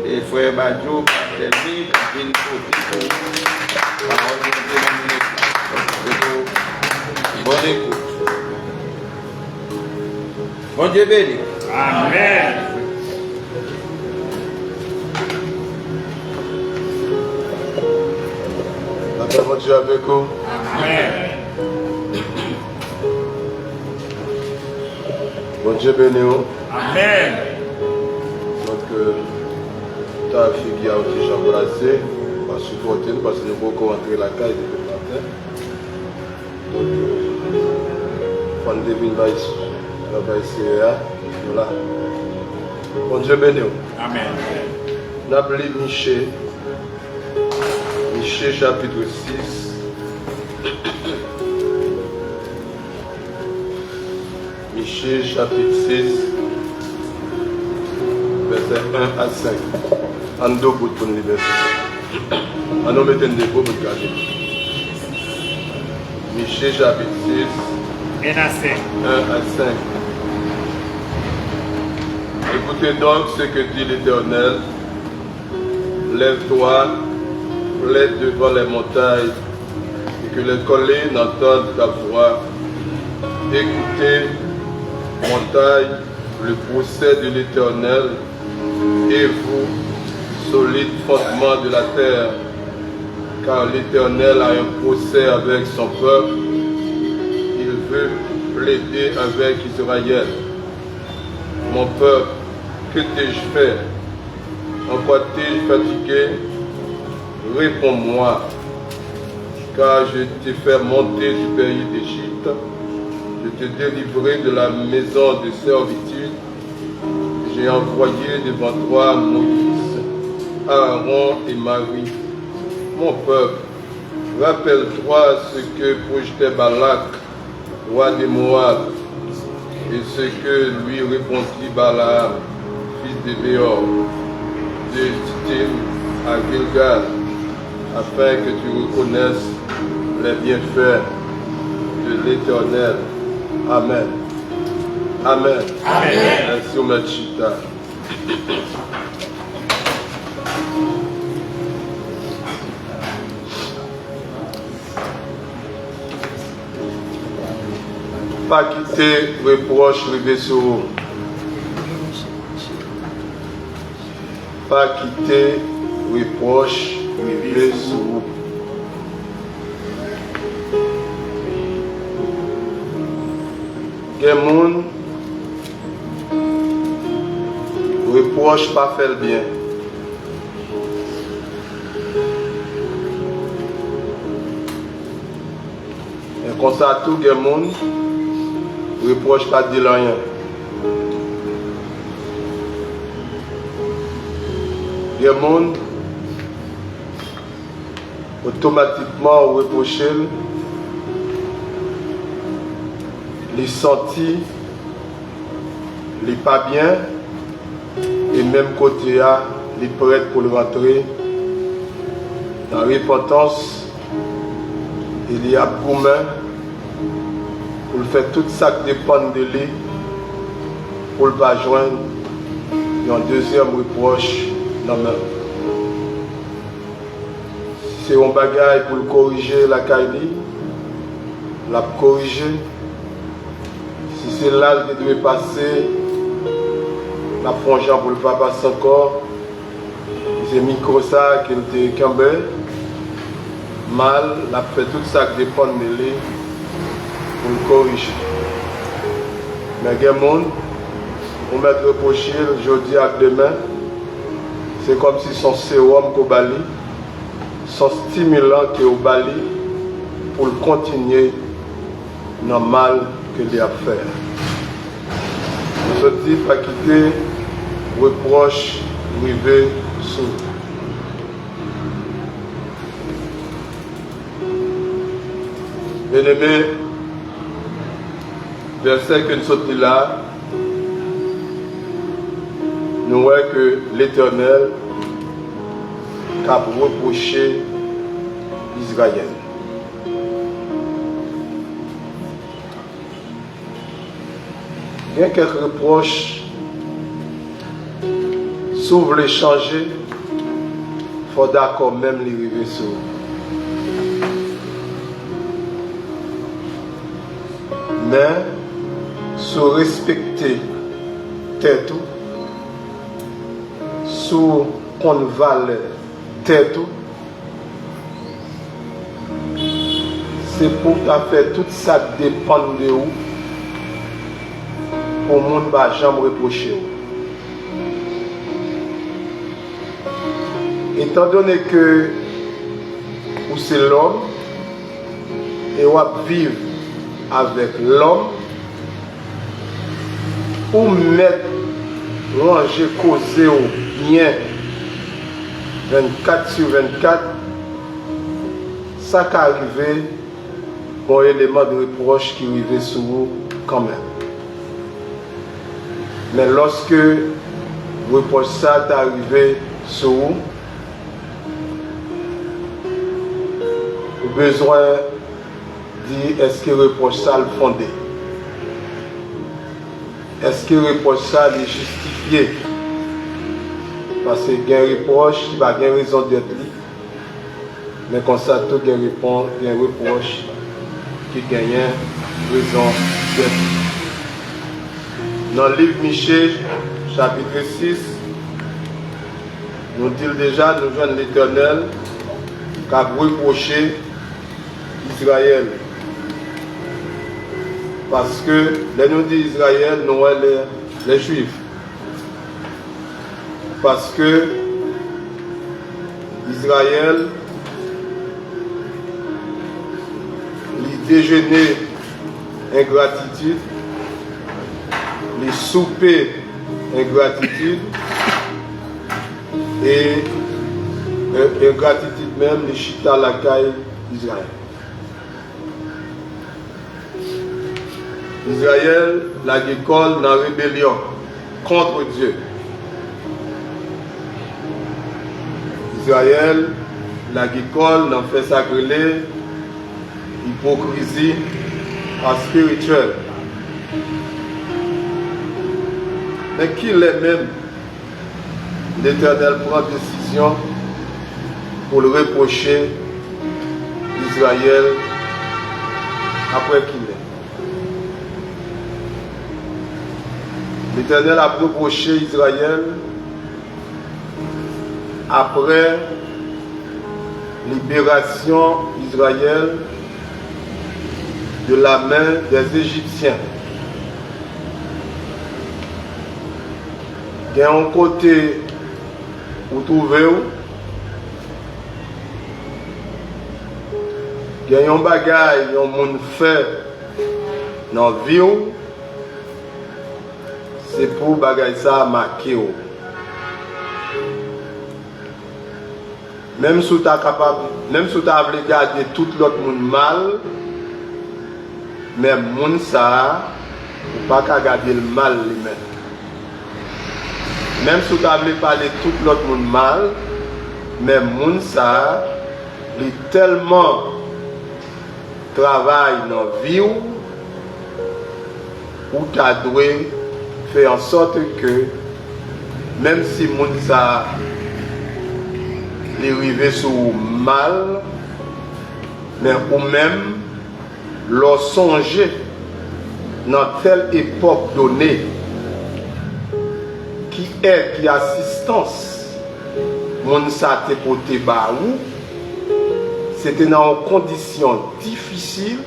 et frère Badjo, Pasteur une bonne écoute. Bon Dieu béni. Amen. La paix de Dieu avec vous. Amen. Bon Dieu béni. Amen. Donc, ta fille qui a déjà embrassé, va supporter nous parce que nous pouvons rentrer la caille depuis le matin. Donc, quand nous devons ici, voilà. Bon Dieu béni. Amen. Nous avons lu Michée chapitre 6. Michée chapitre 6, verset 1 à 5. En deux bouts pour nous verser. En nous mettant des bouts pour nous garder. Michée chapitre 6, 1 à 5. Écoutez donc ce que dit l'Éternel. Lève-toi, plaide devant les montagnes, et que les collines entendent ta voix. Écoutez, montagne, le procès de l'Éternel, et vous, solide fondement de la terre, car l'Éternel a un procès avec son peuple. Il veut plaider avec Israël. Mon peuple, que t'ai-je fait? En quoi t'ai-je fatigué? Réponds-moi, car je t'ai fait monter du pays d'Égypte. Je t'ai délivré de la maison de servitude. J'ai envoyé devant toi Moïse, Aaron et Marie. Mon peuple, rappelle-toi ce que projetait Balak, roi de Moab, et ce que lui répondit Balaam, fils de Béor, de Tittim à Gilgal, afin que tu reconnaisses les bienfaits de l'Éternel. Amen. Amen. Amen. Merci, Omachita. Pas quitter reproche levé sur vous. Pas quitter reproche levé sur vous. Quelqu'un reproche pas faire le bien. Et comme ça, tout le monde reproche pas dire rien. le monde automatiquement reproché, les sentis, les pas bien, et même côté à les prêts pour le rentrer dans la repentance, il y a pour faire tout ça qui dépend de lui, pour le pas joindre un deuxième reproche dans la main. Si c'est un bagage pour le corriger la caille, la corriger. Si c'est là qu'il doit passer, la franchir pour le pas passer encore. C'est micro ça qu'il était cambé. Mal, la fait tout ça qui dépend de lui pour le corriger. Mais il y a des gens on met reproché aujourd'hui avec demain. C'est comme si son sérum qu'au Bali, son stimulant qui est au Bali pour le continuer dans le mal qu'il a à faire. Ce type a quitté reproche privé sous. Bien-aimé, verset que nous sommes là, nous voyons que l'Éternel a reproché Israël. Il y a quelques reproches, si vous voulez changer, il faut d'accord même les river sur. Mais, se respecter tête, sous qu'on valeur tête, c'est pour faire tout ça dépend de vous. Pour le monde ne va jamais reprocher. Étant donné que vous c'est l'homme et vous vivez avec l'homme, pour mettre, ranger, causer au bien 24 sur 24, ça qui arrive, bon élément de reproche qui arrive sur vous quand même. Mais lorsque le reproche ça est arrivé sur vous, vous avez besoin de dire est-ce que le reproche ça est fondé? Est-ce que le reproche ça est justifié? Parce qu'il y a un reproche qui va avoir raison d'être libre. Mais comme ça, tout il y a un reproche qui gagne raison d'être libre. Dans le livre Michée, chapitre 6, nous dit déjà, nous joignons l'Éternel qui a reproché Israël. Parce que, les nous dit Israël, nous les Juifs. Parce que Israël, les déjeuners ingratitude, les soupers ingratitude et ingratitude même les chita la caille d'Israël. Israël, la école dans la rébellion contre Dieu. Israël, la école dans fait sacré, hypocrisie spirituelle. Mais qu'il est même, l'Éternel prend décision pour le reprocher Israël après qu'il est. L'Éternel a reproché Israël après libération d'Israël de la main des Égyptiens. Il y a un côté où trouvez-vous, il y a un bagage, un monde fait dans la vie, c'est pour bagage ça marquer. Même si tu es capable, même si tu as voulu garder tout l'autre monde mal, mais monde ça, ou pas qu'à garder le mal lui-même. Même si tu as voulu parler tout l'autre monde mal, mais monde ça, il est tellement travail dans la vie où tu as dû faire en sorte que même si monde ça les arrivé sur mal, mais ou même leur songer dans telle époque donnée qui aide, qui assistance, mon ça te côté baou, c'était dans une condition difficile,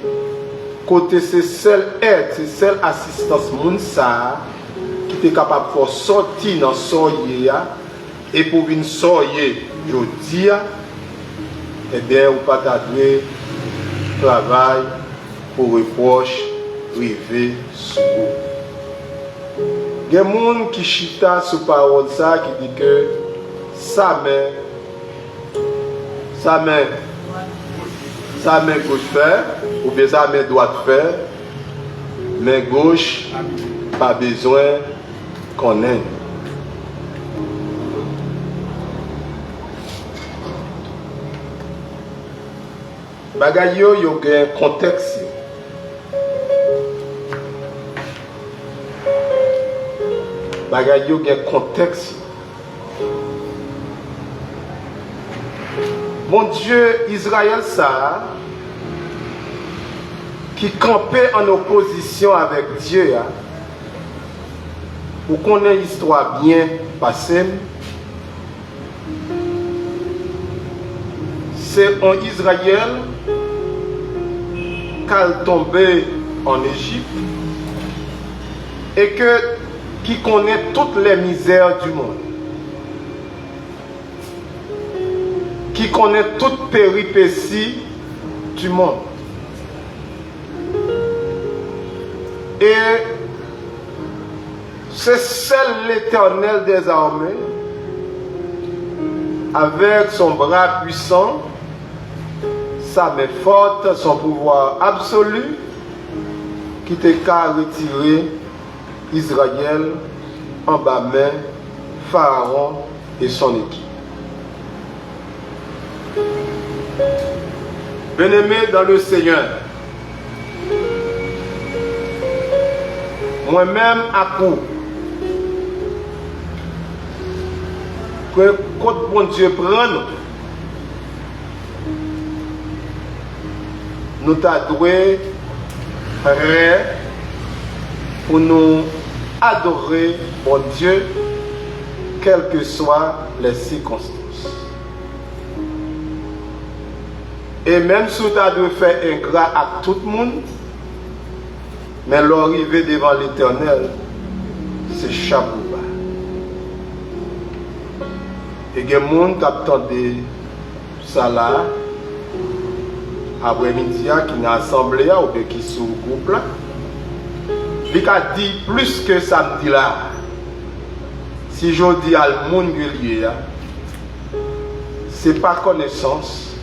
côté c'est seule aide, c'est seule assistance, mon ça qui était capable de faire sortir dans soyer et pour venir soyer, je dis, eh bien, ou pas t'adouer travail pour reproche, privé, sous. Il y a des gens qui chita sur parole ça, qui dit que sa main gauche faire, ou bien sa main droite faire, mais gauche, pas besoin qu'on ait. Bagay yo gen contexte. Bagay yo gen contexte. Mon Dieu, Israël ça, qui campait en opposition avec Dieu, pour qu'on ait une histoire bien passée, c'est en Israël qu'elle tombé en Égypte et qui connaît toutes les misères du monde, qui connaît toutes péripéties du monde. Et c'est seul l'Éternel des armées, avec son bras puissant, sa main forte, son pouvoir absolu, qui te qu'à retirer Israël en bas main, Pharaon et son équipe. Bien-aimés dans le Seigneur, moi-même à coup, que quand bon Dieu prend, nous t'adouer pour nous adorer bon Dieu, quelles que soient les circonstances. Et même si tu as dû faire ingrat à tout le monde, mais l'arrivée devant l'Éternel, c'est chapeau bas. Et il y a des gens qui attendent ça là, après-midi, qui est assemblée ou bien qui sont au groupe là. Il a dit plus que samedi là. Si je dis à le monde lié, ce n'est pas connaissance,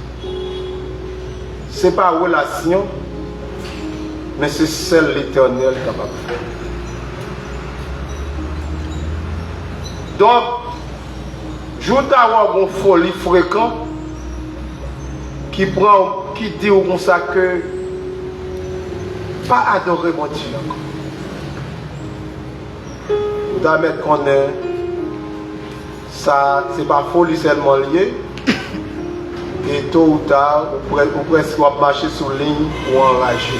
ce n'est pas relation, mais c'est seul l'Éternel capable de faire. Donc, je veux avoir une folie fréquente qui dit comme ça que pas adorer mon Dieu encore. Vous devez mettre qu'on est, ça, c'est pas folie seulement lié. Et tôt ou tard, vous presque marcher sur ligne ou enragé.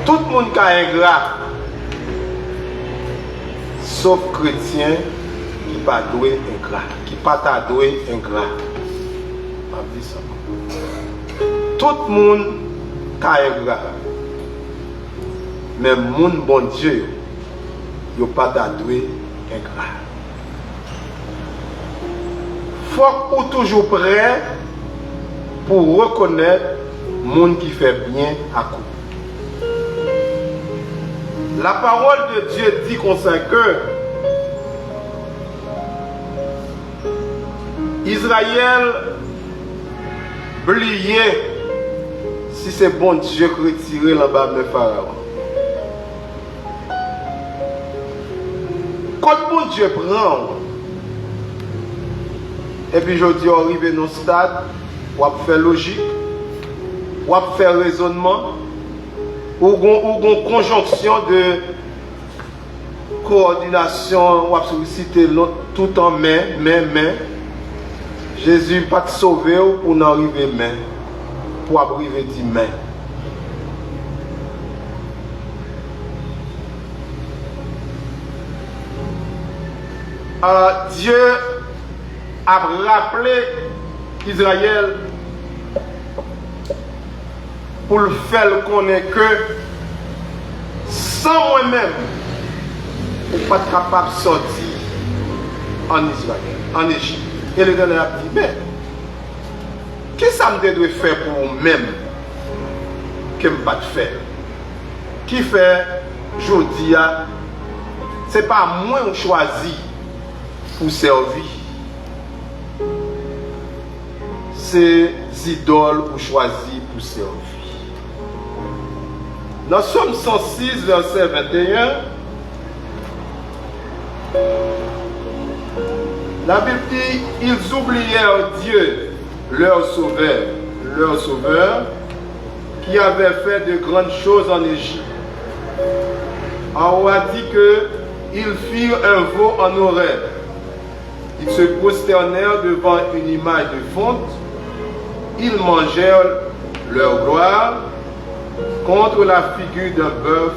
Tout le monde qui est ingrat, sauf chrétien qui n'est pas doué ingrat, qui n'est pas doué ingrat. Tout le monde qui est ingrat, mais le monde bon Dieu, il n'est pas doué ingrat. Il faut être toujours prêt pour reconnaître le monde qui fait bien à coup. La parole de Dieu dit qu'on sait que Israël oublié si c'est bon Dieu qui retire là bas de Pharaon. Quand bon Dieu prend, et puis je dis arrivé dans le stade, on va faire logique, on va faire raisonnement, ou une conjonction de coordination, on va solliciter tout en main. Jésus pas te sauver pour n'arriver main, pour arriver dit main. Dieu a rappelé Israël pour le faire connaître que sans moi-même, on n'est pas capable de sortir en Israël, en Égypte. Et le Éternel a dit, mais qu'est-ce que ça me doit faire pour moi-même que je ne peux pas faire? Qui fait, je dis, ce n'est pas moi qui choisis pour servir. C'est idoles qui choisissent pour servir. Dans Somme 106, verset 21, la Bible dit, ils oublièrent Dieu, leur sauveur, qui avait fait de grandes choses en Égypte. On a dit qu'ils firent un veau en Horeb. Ils se prosternèrent devant une image de fonte. Ils mangèrent leur gloire contre la figure d'un bœuf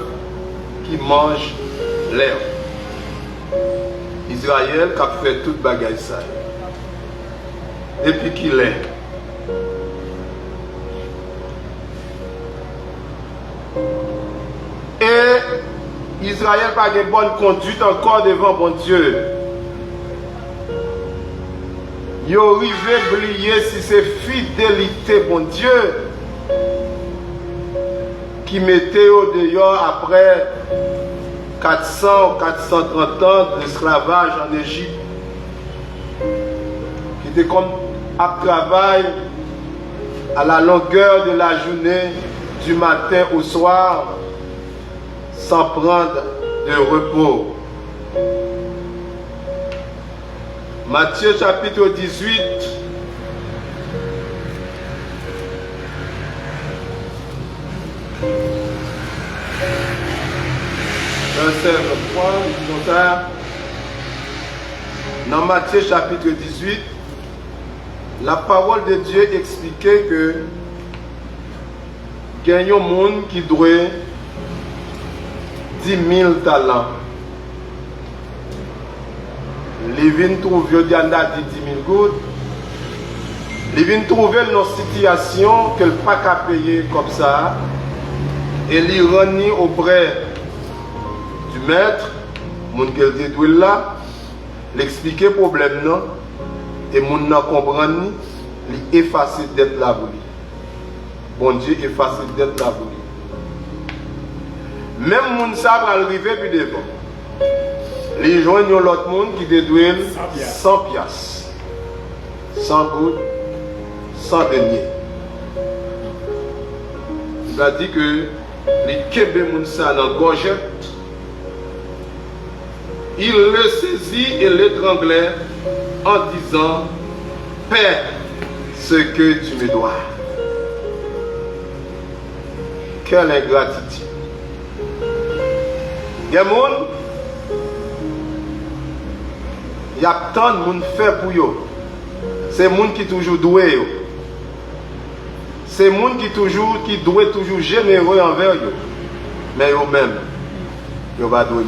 qui mange l'herbe. Israël qui a fait toute bagaille ça. Depuis qu'il est. Et Israël n'a pas de bonne conduite encore devant bon Dieu. Il arrive à oublier si c'est fidélité bon Dieu qui mettait au dehors après 400 ou 430 ans d'esclavage en Égypte, qui était comme un travail à la longueur de la journée, du matin au soir, sans prendre de repos. Matthieu chapitre 18, verset 23, disons ça. Dans Matthieu chapitre 18, la parole de Dieu expliquait que il y a un monde qui doit 10 000 talents. Les vins trouver, il y en a 10 000 gouttes. Les vins trouver dans une situation qu'elle n'a pas qu'à payer comme ça. Et les rendre auprès du maître, mon qu'elle détruit là, l'expliquer le problème non, et mon n'a comprendre, lui effacer dette là pour lui. Bon Dieu effacer dette là pour lui. Même mon ça va arriver puis devant. Les gens ont l'autre monde qui déduit 100 piastres, 100 gouttes, 100 deniers. Il a dit que les Québé Mounsa dans gorgette, il le saisit et l'étranglait en disant, paie ce que tu me dois. Quelle ingratitude. Il y a des gens, il y a tant de monde fait pour eux. C'est les gens qui toujours doué. C'est les gens qui doivent toujours généreux envers eux. Mais eux-mêmes, ils ne vont pas douer.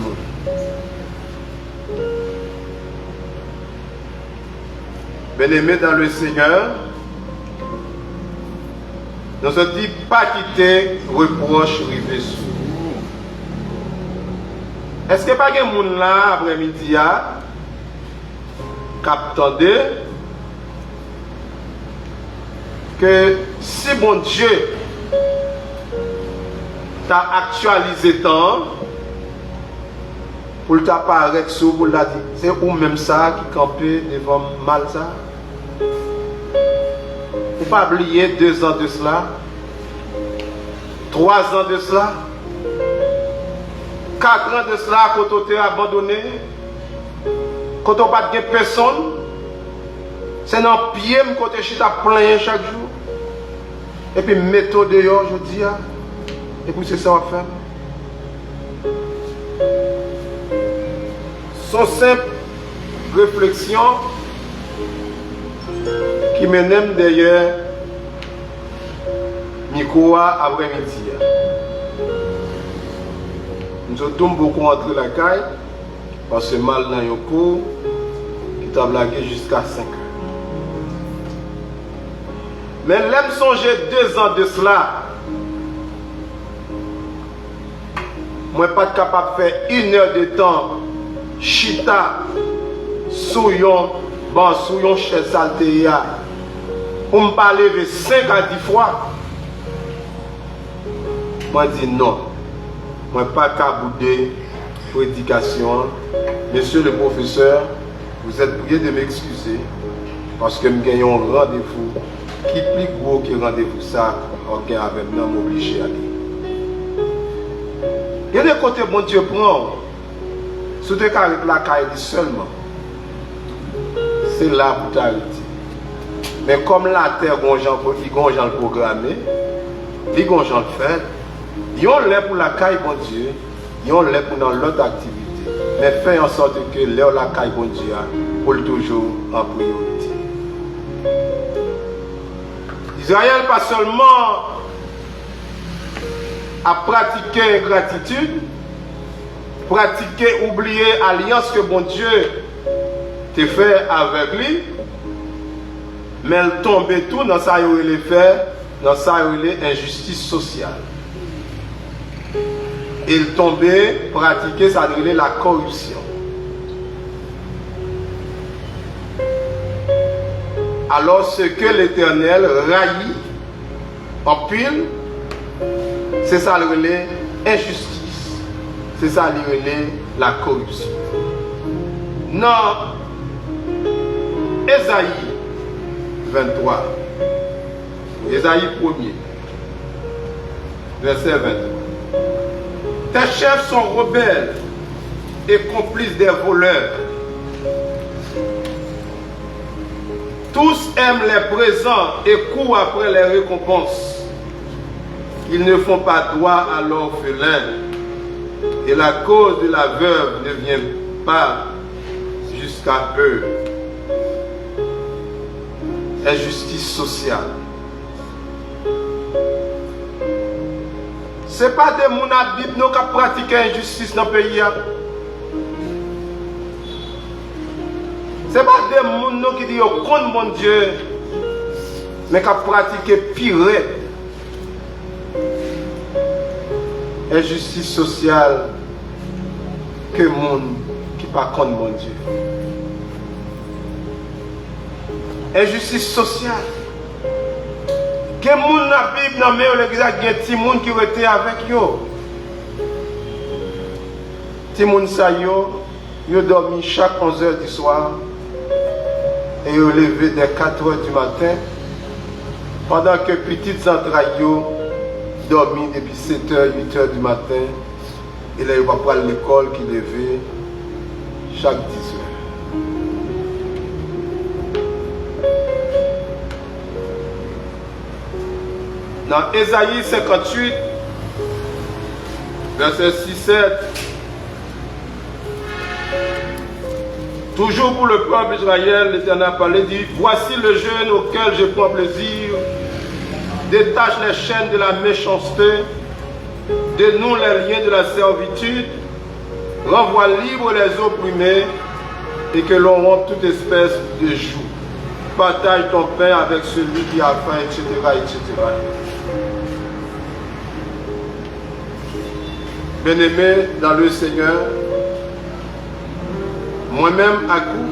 Bien-aimés dans le Seigneur, nous ne dit pas quitter reproche rivé sur. Est-ce qu'il n'y a pas de monde là après-midi qui attendait que si bon Dieu t'a actualisé tant pour t'apparaître sous pour la dire c'est ou même ça qui campait devant mal ça Faut pas oublier 2 ans de cela, 3 ans de cela, 4 ans de cela, quand on t'a abandonné, quand on pas de personne, c'est dans le pied que tu chita plein chaque jour. Et puis mettons dehors, je dis, et puis c'est ça qu'on va faire. Son simple réflexion qui mène d'ailleurs Nikoa après-midi. Nous sommes beaucoup entrés la caille parce que mal dans le cours qui t'a blagué jusqu'à 5 heures. Mais l'aime songer 2 ans de cela. Moi pas capable de faire 1 heure de temps chita sous yon chaise saltéa pour me parler de 5 à 10 fois. Moi dis non. Moi pas capable prédication. Monsieur le professeur, vous êtes prié de m'excuser parce que nous gagnons un rendez-vous qui est plus gros que rendez-vous ça, ok, avec nous, m'obliger à aller. Il y a des côtés, bon Dieu prend, sous des cas avec la caille seulement, c'est là pour t'arrêter. Mais comme la terre, il y a le programmé, il y a le fait, il y a l'air pour la caille, bon Dieu, il y a l'air pour dans l'autre activité. Mais fais en sorte que l'air la caille, bon Dieu, pour toujours en priorité. Israël pas seulement à pratiquer ingratitude, pratiquer, oublier l'alliance que bon Dieu t'a fait avec lui, mais elle tombe tout dans ça où il est fait, dans ça où il est injustice sociale. Il tombait, pratiquer ça veut dire la corruption. Alors ce que l'Éternel raillit en pile, c'est ça le relais injustice. C'est ça le relais la corruption. Non, Ésaïe 23. Ésaïe 1er. Verset 23. Tes chefs sont rebelles et complices des voleurs. Tous aiment les présents et courent après les récompenses. Ils ne font pas droit à l'orphelin. Et la cause de la veuve ne vient pas jusqu'à eux. Injustice sociale. Ce n'est pas des gens qui pratiquent l'injustice dans le pays. Ce n'est pas des gens qui disent contre mon Dieu, mais qui pratiquent pire. Injustice sociale que les gens qui ne sont pas contre mon Dieu. Injustice sociale. Que les gens dans la Bible, dans l'église, il y a des gens qui étaient avec eux. Les gens qui ont dormi chaque 11h du soir. Et ils ont levé dès 4h du matin, pendant que petites entrailles dorment depuis 7h, 8h du matin, et là ils vont prendre l'école qui levait chaque 10h. Dans Ésaïe 58, verset 6-7, toujours pour le peuple d'Israël, l'Éternel a parlé, dit, voici le jeûne auquel je prends plaisir, détache les chaînes de la méchanceté, dénoue les liens de la servitude, renvoie libre les opprimés, et que l'on rompe toute espèce de joug. Partage ton pain avec celui qui a faim, etc., etc. Bien-aimés dans le Seigneur, moi-même à coup,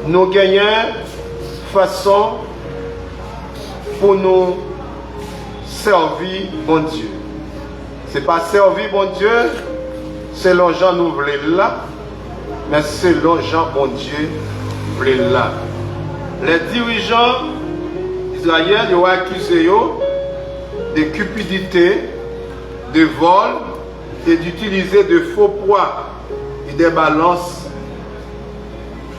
nous gagnons façon pour nous servir bon Dieu. Ce n'est pas servir bon Dieu selon Jean nous voulons là, mais selon Jean bon Dieu plaît là. Les dirigeants d'Israël ont accusé de cupidité, de vol et d'utiliser de faux poids et des balances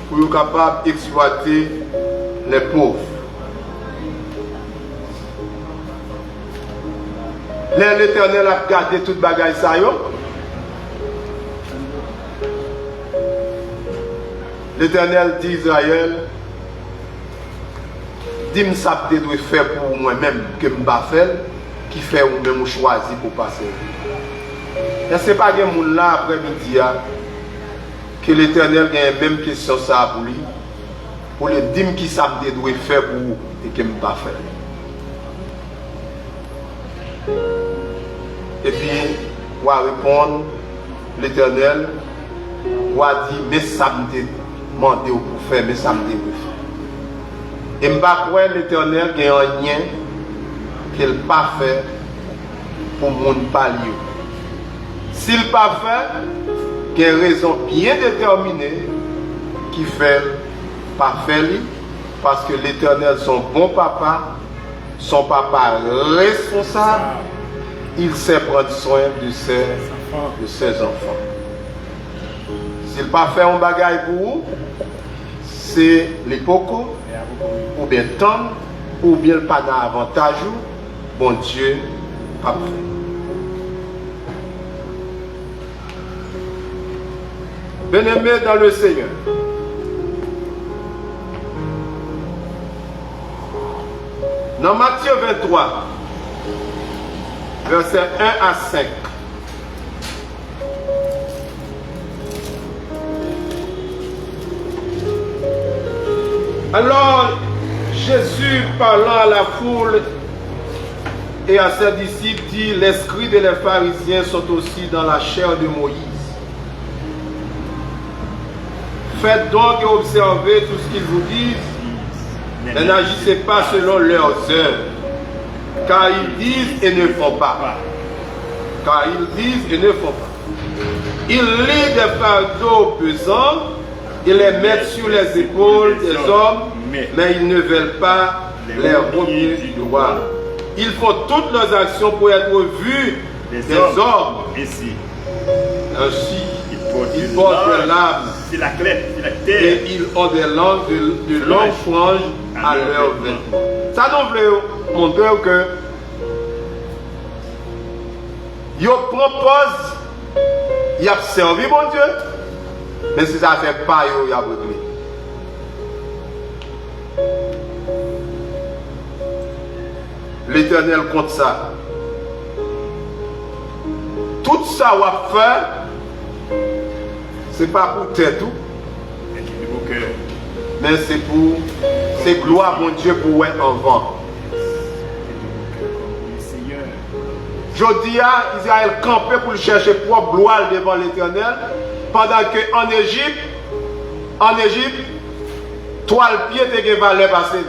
pour être capable d'exploiter les pauvres. L'Éternel a gardé toute bagaille ça. L'Éternel dit Israël, dis-moi ça que tu dois faire pour moi-même que je ne pas faire, qui fait ou même choisi pour passer. Et ce n'est pas que monde là après-midi que l'Éternel a la même question ça pour lui, pour lui dire qui ça que tu dois faire pour vous et que je ne pas faire. Et puis, on va répondre, l'Éternel, on va dire, mais ça me demande pour faire, mais ça me demande pour faire. Et je ne sais pas l'Éternel qui a un lien qu'il n'a pas fait pour le monde pas lié. S'il n'a pas fait, il y a une raison bien déterminée qui fait pas faire, parce que l'Éternel, son bon papa, son papa responsable, il sait prendre soin de ses enfants. S'il n'a pas fait un bagage pour vous, c'est l'époque, ou bien temps, ou bien le pas d'avantage, bon Dieu a fait. Bien-aimés dans le Seigneur, dans Matthieu 23, versets 1 à 5. Alors, Jésus parlant à la foule et à ses disciples dit, les scribes et les pharisiens sont aussi dans la chair de Moïse. Faites donc et observez tout ce qu'ils vous disent, mais n'agissez pas selon leurs œuvres. Car ils disent et ne font pas. Car ils disent et ne font pas. Ils lient des fardeaux pesants et les mettent sur les épaules des hommes, mais ils ne veulent pas les remuer du doigt. Ils font toutes leurs actions pour être vus des hommes. Ainsi, ils portent des larmes et ils ont des longues franges à leurs vêtements. Ça nous voulait montrer que ils proposent, ils ont servi mon Dieu, mais si ça ne fait pas, ils ont réglé. L'Éternel compte ça. Tout ça qu'on a fait, ce n'est pas pour tête tout, mais c'est gloire mon Dieu pour être en vent. Je dis à Israël camper pour chercher propre gloire devant l'Éternel, pendant que en Égypte, toile pied te valeur passée.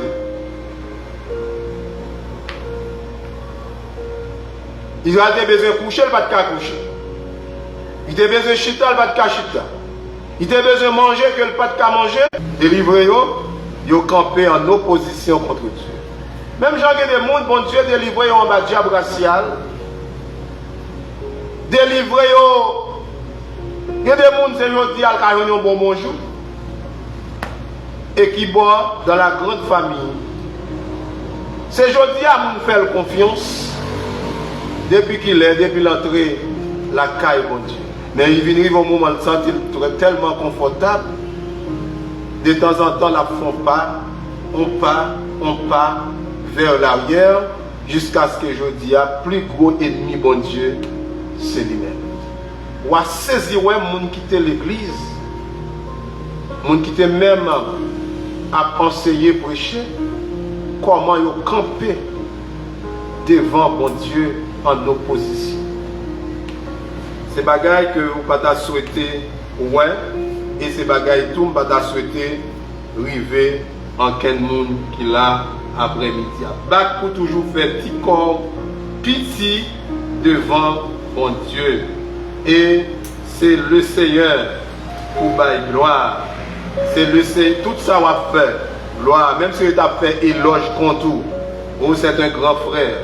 Israël a besoin de coucher, il va pas coucher. Il a besoin de chita, il va pas chita. Il a besoin de manger, que le pas de manger. Délivrer, ils ont campé en opposition contre Dieu. Même gens qui des mondes, bon Dieu, délivrer en bas diable racial. Délivrer, il y a des gens qui disent qu'ils ont un bon bonjour. Et qui boivent dans la grande famille. C'est aujourd'hui à nous faire confiance. Depuis l'entrée, la caille, bon Dieu. Mais il vient au moment de se sentir tellement confortable. De temps en temps, la font pas, on part vers l'arrière, jusqu'à ce que je dise, plus gros ennemi, bon Dieu, c'est lui-même. On a saisi, ouais, moun quitter l'église, moun quitter même à enseigner, prêcher, comment ils ont campé devant bon Dieu en opposition. C'est bagaille que vous pas souhaité, ouais, et c'est bagaille tout, vous pas souhaité arriver en quel monde qui l'a après-midi. Bac pour toujours faire petit corps, petit devant bon Dieu. Et c'est le Seigneur pour bailler gloire c'est tout ça va faire. Gloire, même si tu as fait éloge contre tout, ou c'est un grand frère,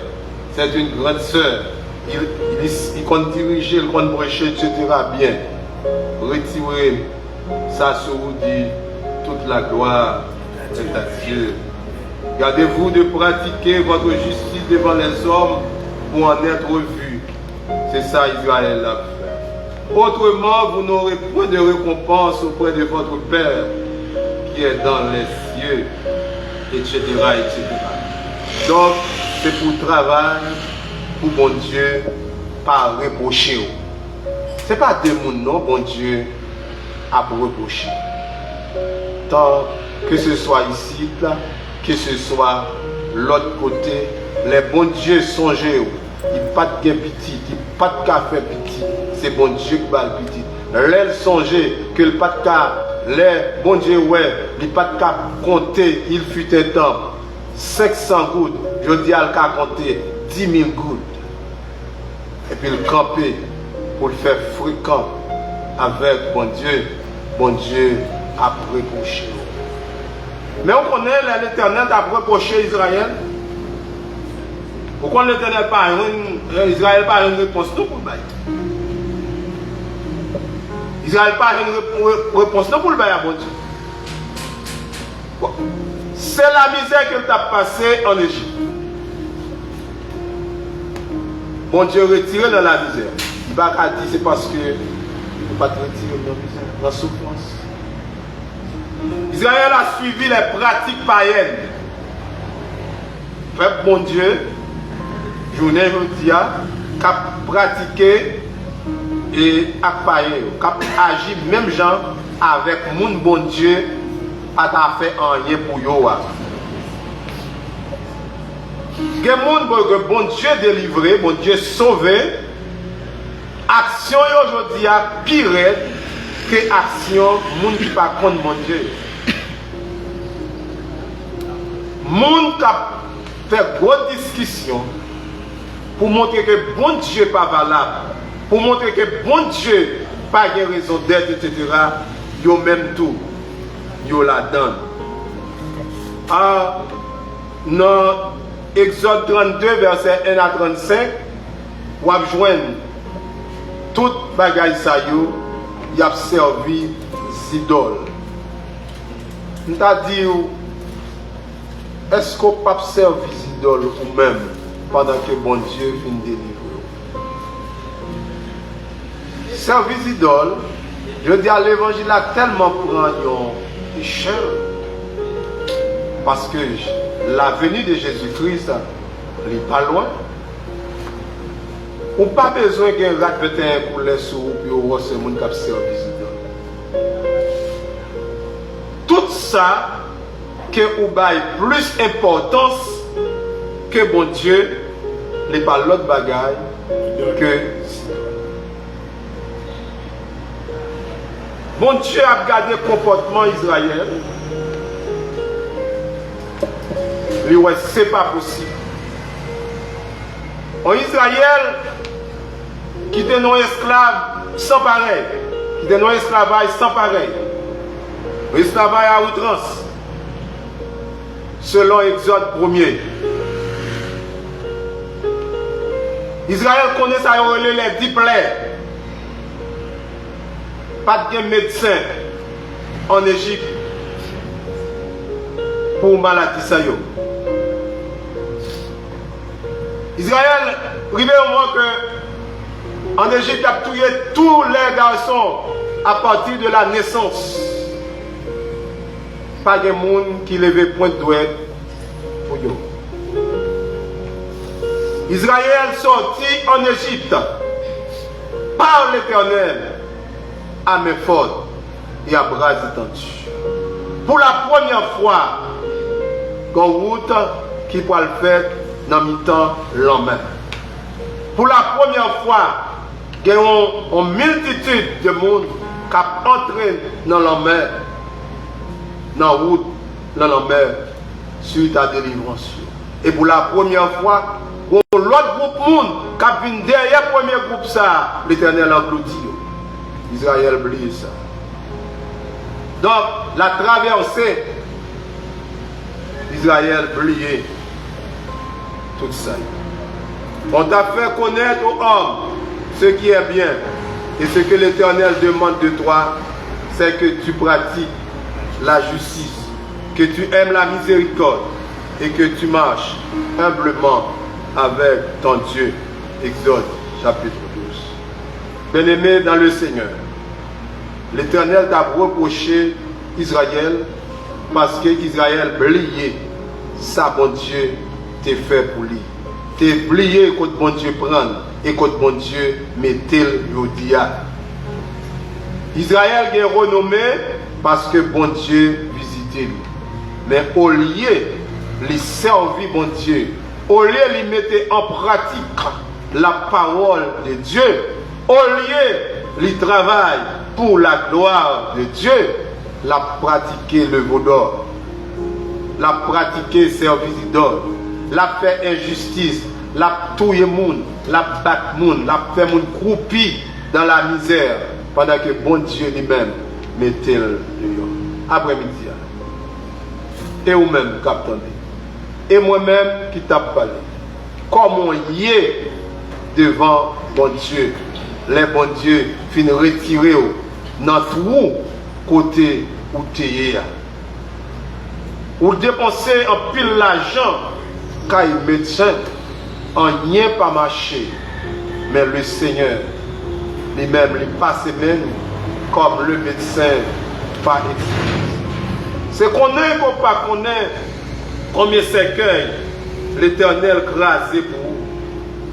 c'est une grande soeur, il compte diriger, il compte prêcher, etc. Bien. Retirez ça sur vous dit toute la gloire est à Dieu. Gardez-vous de pratiquer votre justice devant les hommes pour en être vu. C'est ça Israël a fait. Autrement, vous n'aurez point de récompense auprès de votre Père qui est dans les cieux, etc. etc. Donc, c'est pour travail, pour bon Dieu, pas reprocher. Ce n'est pas des gens, non, bon Dieu, à reprocher. Tant que ce soit ici, là, que ce soit l'autre côté, les bons dieux songez, il n'y a pas de gain petit, il n'y a pas de café petit, c'est bon Dieu qui va le petit. L'aile songez que le pas de cas, les bons dieux, ouais, il n'y a pas de cas compter, il fut un temps, 500 gouttes, je dis à le cas compter 10 000 gouttes. Et puis le camper pour le faire fréquent avec bon Dieu a reproché. Mais on connaît l'Éternel a reproché Israël. Pourquoi l'Éternel pas Israël pas une réponse non pour le bail. Israël pas une réponse non pour le bail à bon Dieu. Bon. C'est la misère que tu as passée en Égypte. Bon Dieu retiré dans la misère. Il va pas dire c'est parce que il ne peut pas te retirer dans la misère, dans la souffrance. Israël a suivi les pratiques païennes. Fait bon Dieu, journée aujourd'hui, a pratiqué et a païen, a agi même gens avec mon bon Dieu, a fait rien pour eux. Il y a des gens que bon Dieu délivré, bon Dieu sauvé. Action aujourd'hui a pire que action moun qui pas contre mon Dieu. Moun qui a fait grosse discussion pour montrer que bon Dieu n'est pas valable, pour montrer que bon Dieu n'a pas de raison d'être, etc. Yo même tout, yo la donne. Dans Exode 32, verset 1 à 35, vous avez joindre tout bagaille ça yo, y a servi idoles. On t'a dit, est-ce qu'on peut servir idoles ou même pendant que bon Dieu finit de délivrer? Servir idoles, je dis à l'évangile a tellement pris une échelle parce que la venue de Jésus-Christ n'est pas loin. On n'a pas besoin qu'un rat pète un poulet sur vous et au reste monde qui a servi idoles. Tout ça que vous avez plus d'importance que bon Dieu n'est pas l'autre bagaille que bon Dieu a gardé le comportement Israël. Lui, ouais, c'est pas possible. En Israël, qui était non esclave sans pareil, qui était non esclavage sans pareil, esclavage à outrance, selon Exode 1er. Israël connaît ça, les 10 plaies. Pas de médecin en Égypte pour maladie ça yo. Israël, arrivé au moment que en Égypte, il a tué tous les garçons à partir de la naissance. Pas de monde qui levait point de doigt pour eux. Israël sorti en Égypte par l'Éternel à main forte et à bras étendus. Pour la première fois, qu'on route qui peut le faire dans mi-temps l'homme. Pour la première fois, il y a une multitude de monde qui a entré dans la mer, dans la route, dans la mer, suite à la délivrance. Et pour la première fois, l'autre groupe de monde qui a venu derrière le premier groupe, ça, l'Éternel englouti. Israël oublie ça. Donc, la traversée d'Israël brillait tout ça. On t'a fait connaître aux hommes ce qui est bien. Et ce que l'Éternel demande de toi, c'est que tu pratiques la justice, que tu aimes la miséricorde et que tu marches humblement avec ton Dieu. Exode chapitre 12. Bien-aimé dans le Seigneur, l'Éternel t'a reproché Israël parce que Israël brillait. Ça, bon Dieu, t'es fait pour lui. T'es brillé quand bon Dieu prend et quand bon Dieu mettait le dia. Israël est renommé parce que bon Dieu visitait lui. Mais au lieu de servir bon Dieu, au lieu de mettre en pratique la parole de Dieu, au lieu de travailler pour la gloire de Dieu, la pratiquer le vaudor, la pratiquer service d'idole, la fait injustice, la touye moun, la bat moun, la fait moun croupi dans la misère, pendant que bon Dieu lui-même mettait le lion. Après-midi, et vous-même qui attendez, et moi-même qui t'a parlé, comment y est devant bon Dieu, les bon Dieu fin retirer dans tout côté où tu es. Ou dépenser en pile l'argent car les médecins en rien pas marché. Mais le Seigneur lui-même lui passe même comme le médecin pas existe. C'est qu'on est ou pas qu'on est, combien cercueil l'Éternel crasé pour vous,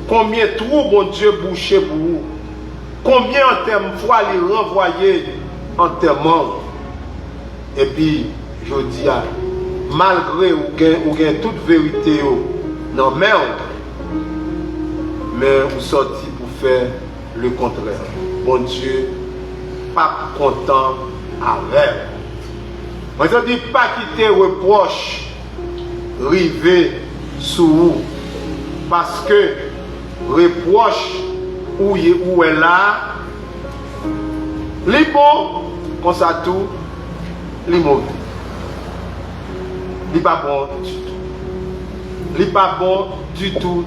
combien trous bon Dieu bouché pour vous, combien en termes fois les renvoyer en termes. Et puis je dis malgré ou gain toute vérité non merde, mais vous sorti pour faire le contraire. Bon Dieu pas content avec. Moi je dis pas quitter reproche river sous vous, parce que reproche où est là, les bons comme ça tout, les mauvais. Il n'est pas bon du tout. Il n'est pas bon du tout.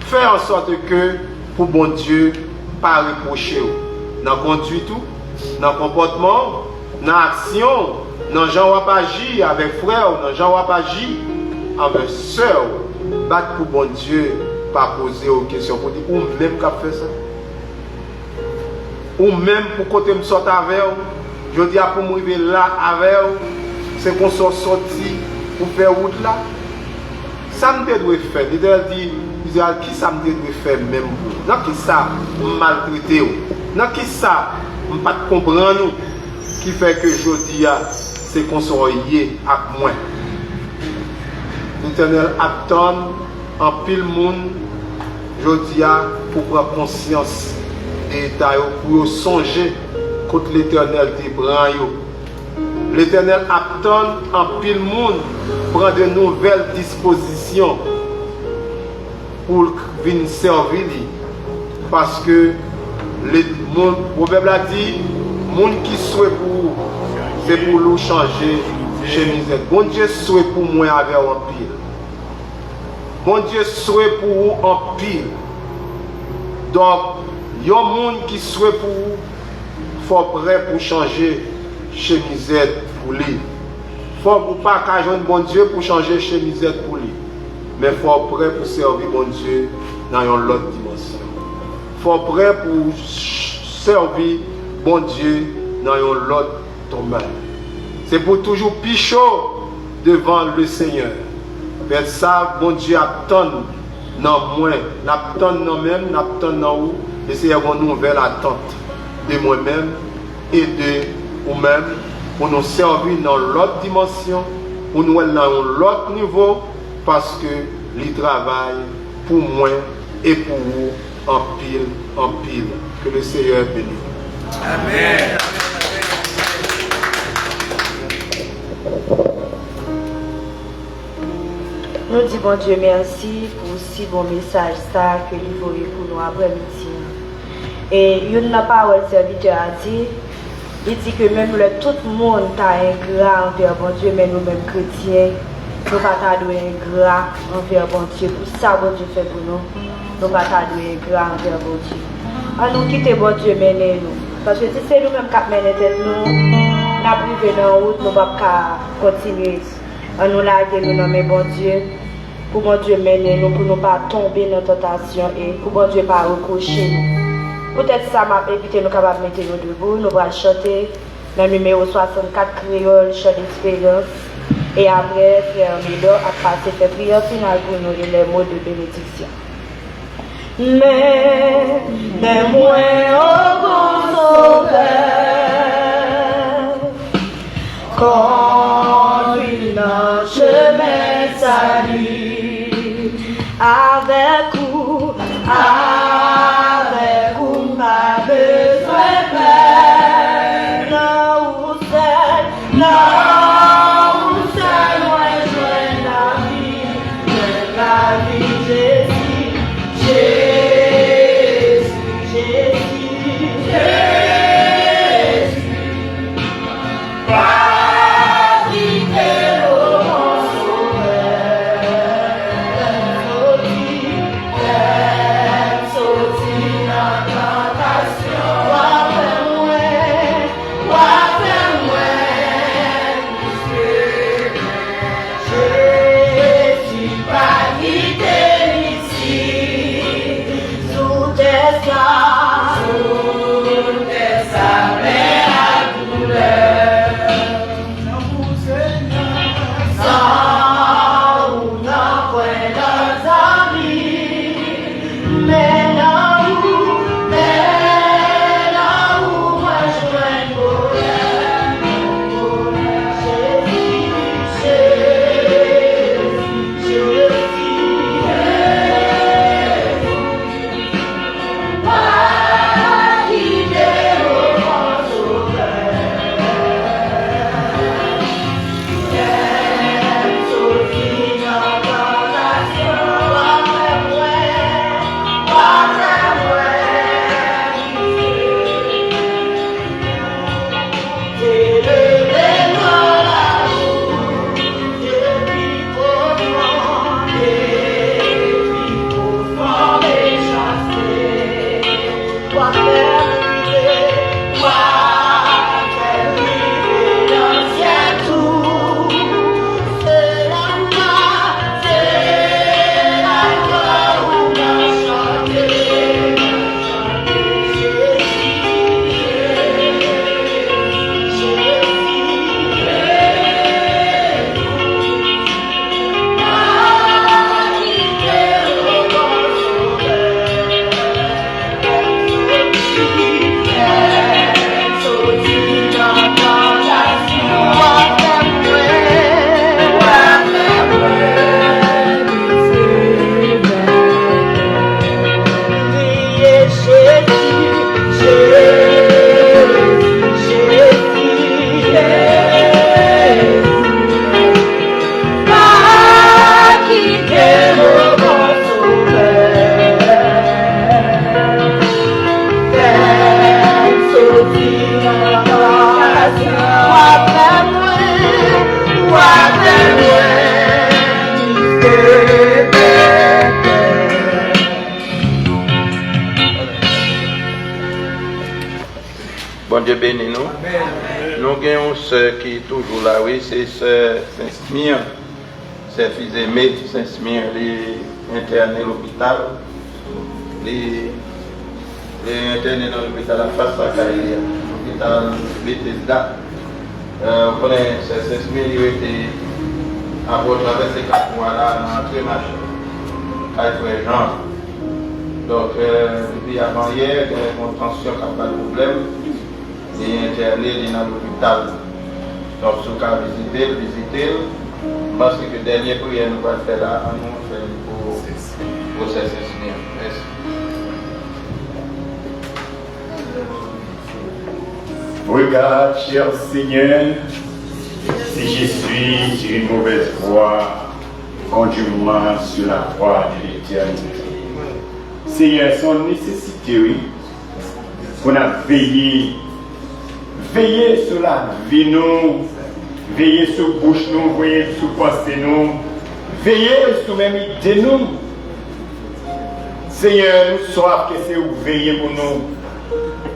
Fais en sorte que, pour bon Dieu, pas reprocher. Dans la conduite, dans le comportement, dans l'action, dans Jean Wapaji avec frère, dans Jean Wapaji avec soeur. Battre pour bon Dieu, pas poser aux questions. Pour dire, ou même qu'a fait ça. Ou même pour côté me sortir avec vous. Je dis pour m'arriver là avec vous. C'est qu'on soit sorti pour faire route là. Ça me doit faire. Il dit, qui ça me doit faire même vous. Non, qui ça maltraiter vous. Non, qui ça ne pas comprendre qui fait que je dis, c'est qu'on soit lié avec moi. L'Éternel attend en pile monde, je dis, pour prendre conscience des états, pour songer contre l'Éternel qui prend. L'Éternel attend en pile monde prendre de nouvelles dispositions pour venir servir. Parce que le proverbe a dit, le monde qui souhaite pour vous, c'est pour nous changer chemise. Bon Dieu souhaite pour moi avec un pile. Bon Dieu souhaite pour vous en pile. Donc, il y a un monde qui souhaite pour vous, il faut prêt pour changer chemisette pour lui. Il faut pas qu'un bon Dieu pour changer chemisette pour lui. Mais il faut prêt pour servir bon Dieu dans une autre dimension. Il faut prêt pour servir bon Dieu dans une autre domaine. C'est pour toujours pichot devant le Seigneur. Mais ça, bon Dieu attend dans moi, n'attend dans même, n'attend dans vous. Et c'est une nouvelle attente de moi-même et de vous-même pour nous servir dans l'autre dimension, pour nous aller dans l'autre niveau, parce que le travail pour moi et pour vous en pile. Que le Seigneur bénisse. Amen. Nous disons bon Dieu merci pour si bon message ça que nous voulons pour nous après-midi. Et une parole serviteur a dit, Il dit que même tout le monde a un gras envers bon Dieu, mais nous-mêmes chrétiens, nous ne pouvons pas avoir un gras envers bon Dieu. Pour ça, bon Dieu fait pour nous. Nous ne pouvons pas avoir un gras envers bon Dieu. À nous quitter bon Dieu, mener nous. Parce que si c'est nous-mêmes qui menons tête nous, nous avons privé dans la route, nous ne pouvons pas continuer. À nous laguer, nous nommer bon Dieu. Pour bon Dieu mener nous, pour ne pas tomber dans la tentation et pour bon Dieu pas recrocher nous. Peut-être ça m'a évité nous capables de mettre nous debout. Nous allons chanter le numéro 64 créole, chant d'espérance. Et après, frère Médor a passé faire prière finale pour nous et les mots de bénédiction. Mais moi, au bon sauveur, quand une chemin salut, avec vous, pas besoin de non, où seul, moi je la vie, Bon Dieu bénit nous. Nous avons une soeur qui est toujours là, oui, c'est Sœur Saint-Smire. C'est fils aimé, Saint-Smire, il est interné à l'hôpital. Il est interné dans l'hôpital à Fassa-Kaïlia, l'hôpital Bethesda. On connaît Saint-Smire, il était à traverser 4 mois là, dans le trémage, avec frère Jean. Donc, depuis avant-hier, il y a une tension qui n'a pas de problème. Il est interné dans l'hôpital. Donc, si vous avez visité, parce que la dernière prière nous va faire là, nous fait pour Saint-Smire. Merci. Regarde, cher Seigneur, si je suis sur une mauvaise voie, conduis-moi sur la voie de l'éternité. Seigneur, son nécessité, oui, pour nous veiller Veillez sur la vie nous, veillez sur bouche nous, veillez sur pensée nous, veillez sur même idée nous. Seigneur, nous savons que c'est où veiller pour nous.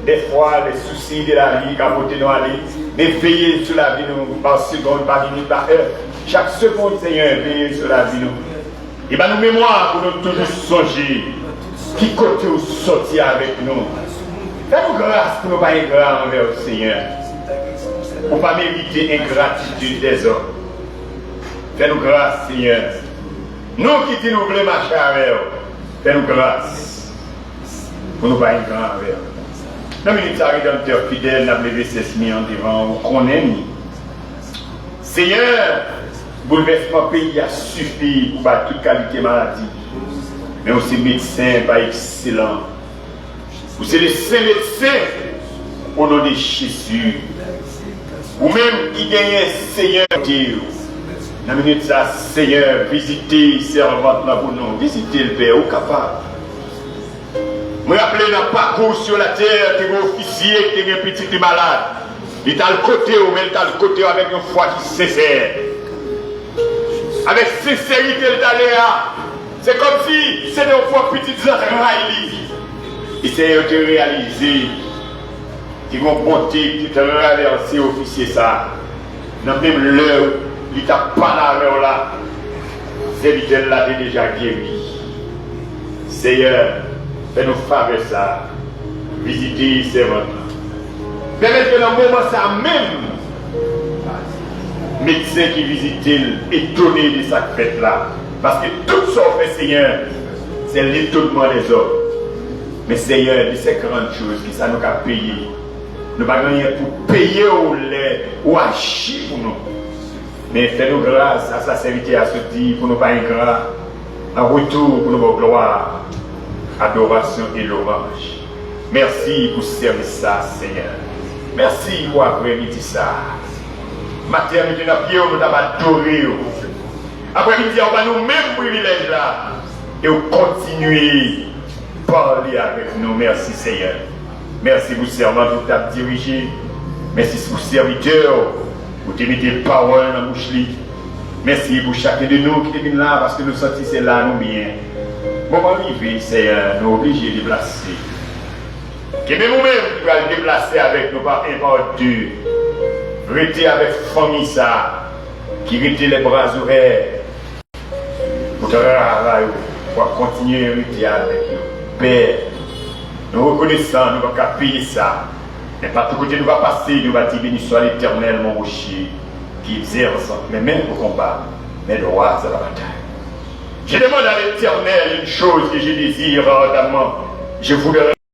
Des fois, les soucis de la vie, capoter nous aller, mais veillez sur la vie nous, par seconde, par minute, par heure. Chaque seconde, Seigneur, veillez sur la vie nous. Et bien, nous mémoire pour nous toujours songer qui côté ou sortir avec nous. Fais-nous grâce pour nous pas ingrat envers le Seigneur. Pour ne pas mériter ingratitude des hommes. Fais-nous grâce, Seigneur. Nous qui disons nous voulons marcher avec eux. Fais-nous grâce. Pour nous pas ingrat envers eux. Nous, militaires rédempteurs fidèles, nous avons levé ces en devant, vous connaissez. Seigneur, bouleversement pays a suffi pour battre toute qualité maladie. Mais aussi médecin, pas excellent. Vous êtes les saints médecins au nom de Jésus. Ou même qui gagne Seigneur Dieu. Dans la minute ça, Seigneur, visitez servante là pour nous. Visitez le Père, au capable. Je me rappelle dans le parcours sur la terre, il y a un officier qui est un petit malade. Il est à le côté, mais il est à le côté avec une foi qui sincère. Avec sincérité, il est allé là. C'est comme si c'était une fois petite entrailles. Il s'est réalisé qu'il y a une bonté qui t'a traversé officier ça. Dans même l'heure, il t'a pas la là. Serviteur là est déjà guéri. Seigneur, fais-nous faveur ça. Visitez ces servants. Permettez que dans le moment ça même, médecin qui visite, étonné de sa fête là. Parce que tout ça fait Seigneur, c'est l'étonnement des hommes. Mais Seigneur, de ces grandes choses qui ça nous a payé. Nous n'avons rien pour payer ou agir pour nous. Mais fais-nous grâce à sa serviteur à ce dire pour nous pas ingrat. En retour pour nos gloire, adoration et louange. Merci pour ce service ça, Seigneur. Merci pour après-midi ça. Maternité dans le pied, nous avons adoré. Après-midi, on va nous même privilèges là. Et on continue à parler avec nous. Merci Seigneur. Merci pour le serment que tu as dirigé. Merci pour le serviteur. Pour te mettre les paroles dans la bouche. Merci pour chacun de nous qui est venu là parce que nous sentons c'est là nous bien. Moment arrivé, Seigneur, nous obligés de déplacer. Que même nous-mêmes, nous allons déplacer avec nos par un par deux. Rester avec famille ça, qui rester les bras ouverts. Pour te travailler, pour continuer à rester avec nous. Père, nous reconnaissons, nous ne pouvons pas payer ça. Mais par tout côté, nous allons passer, nous allons dire béni soit l'Éternel, mon rocher, qui exerce, mais même au combat, mais droit à la bataille. Je demande à l'Éternel une chose que je désire ardemment. Je voudrais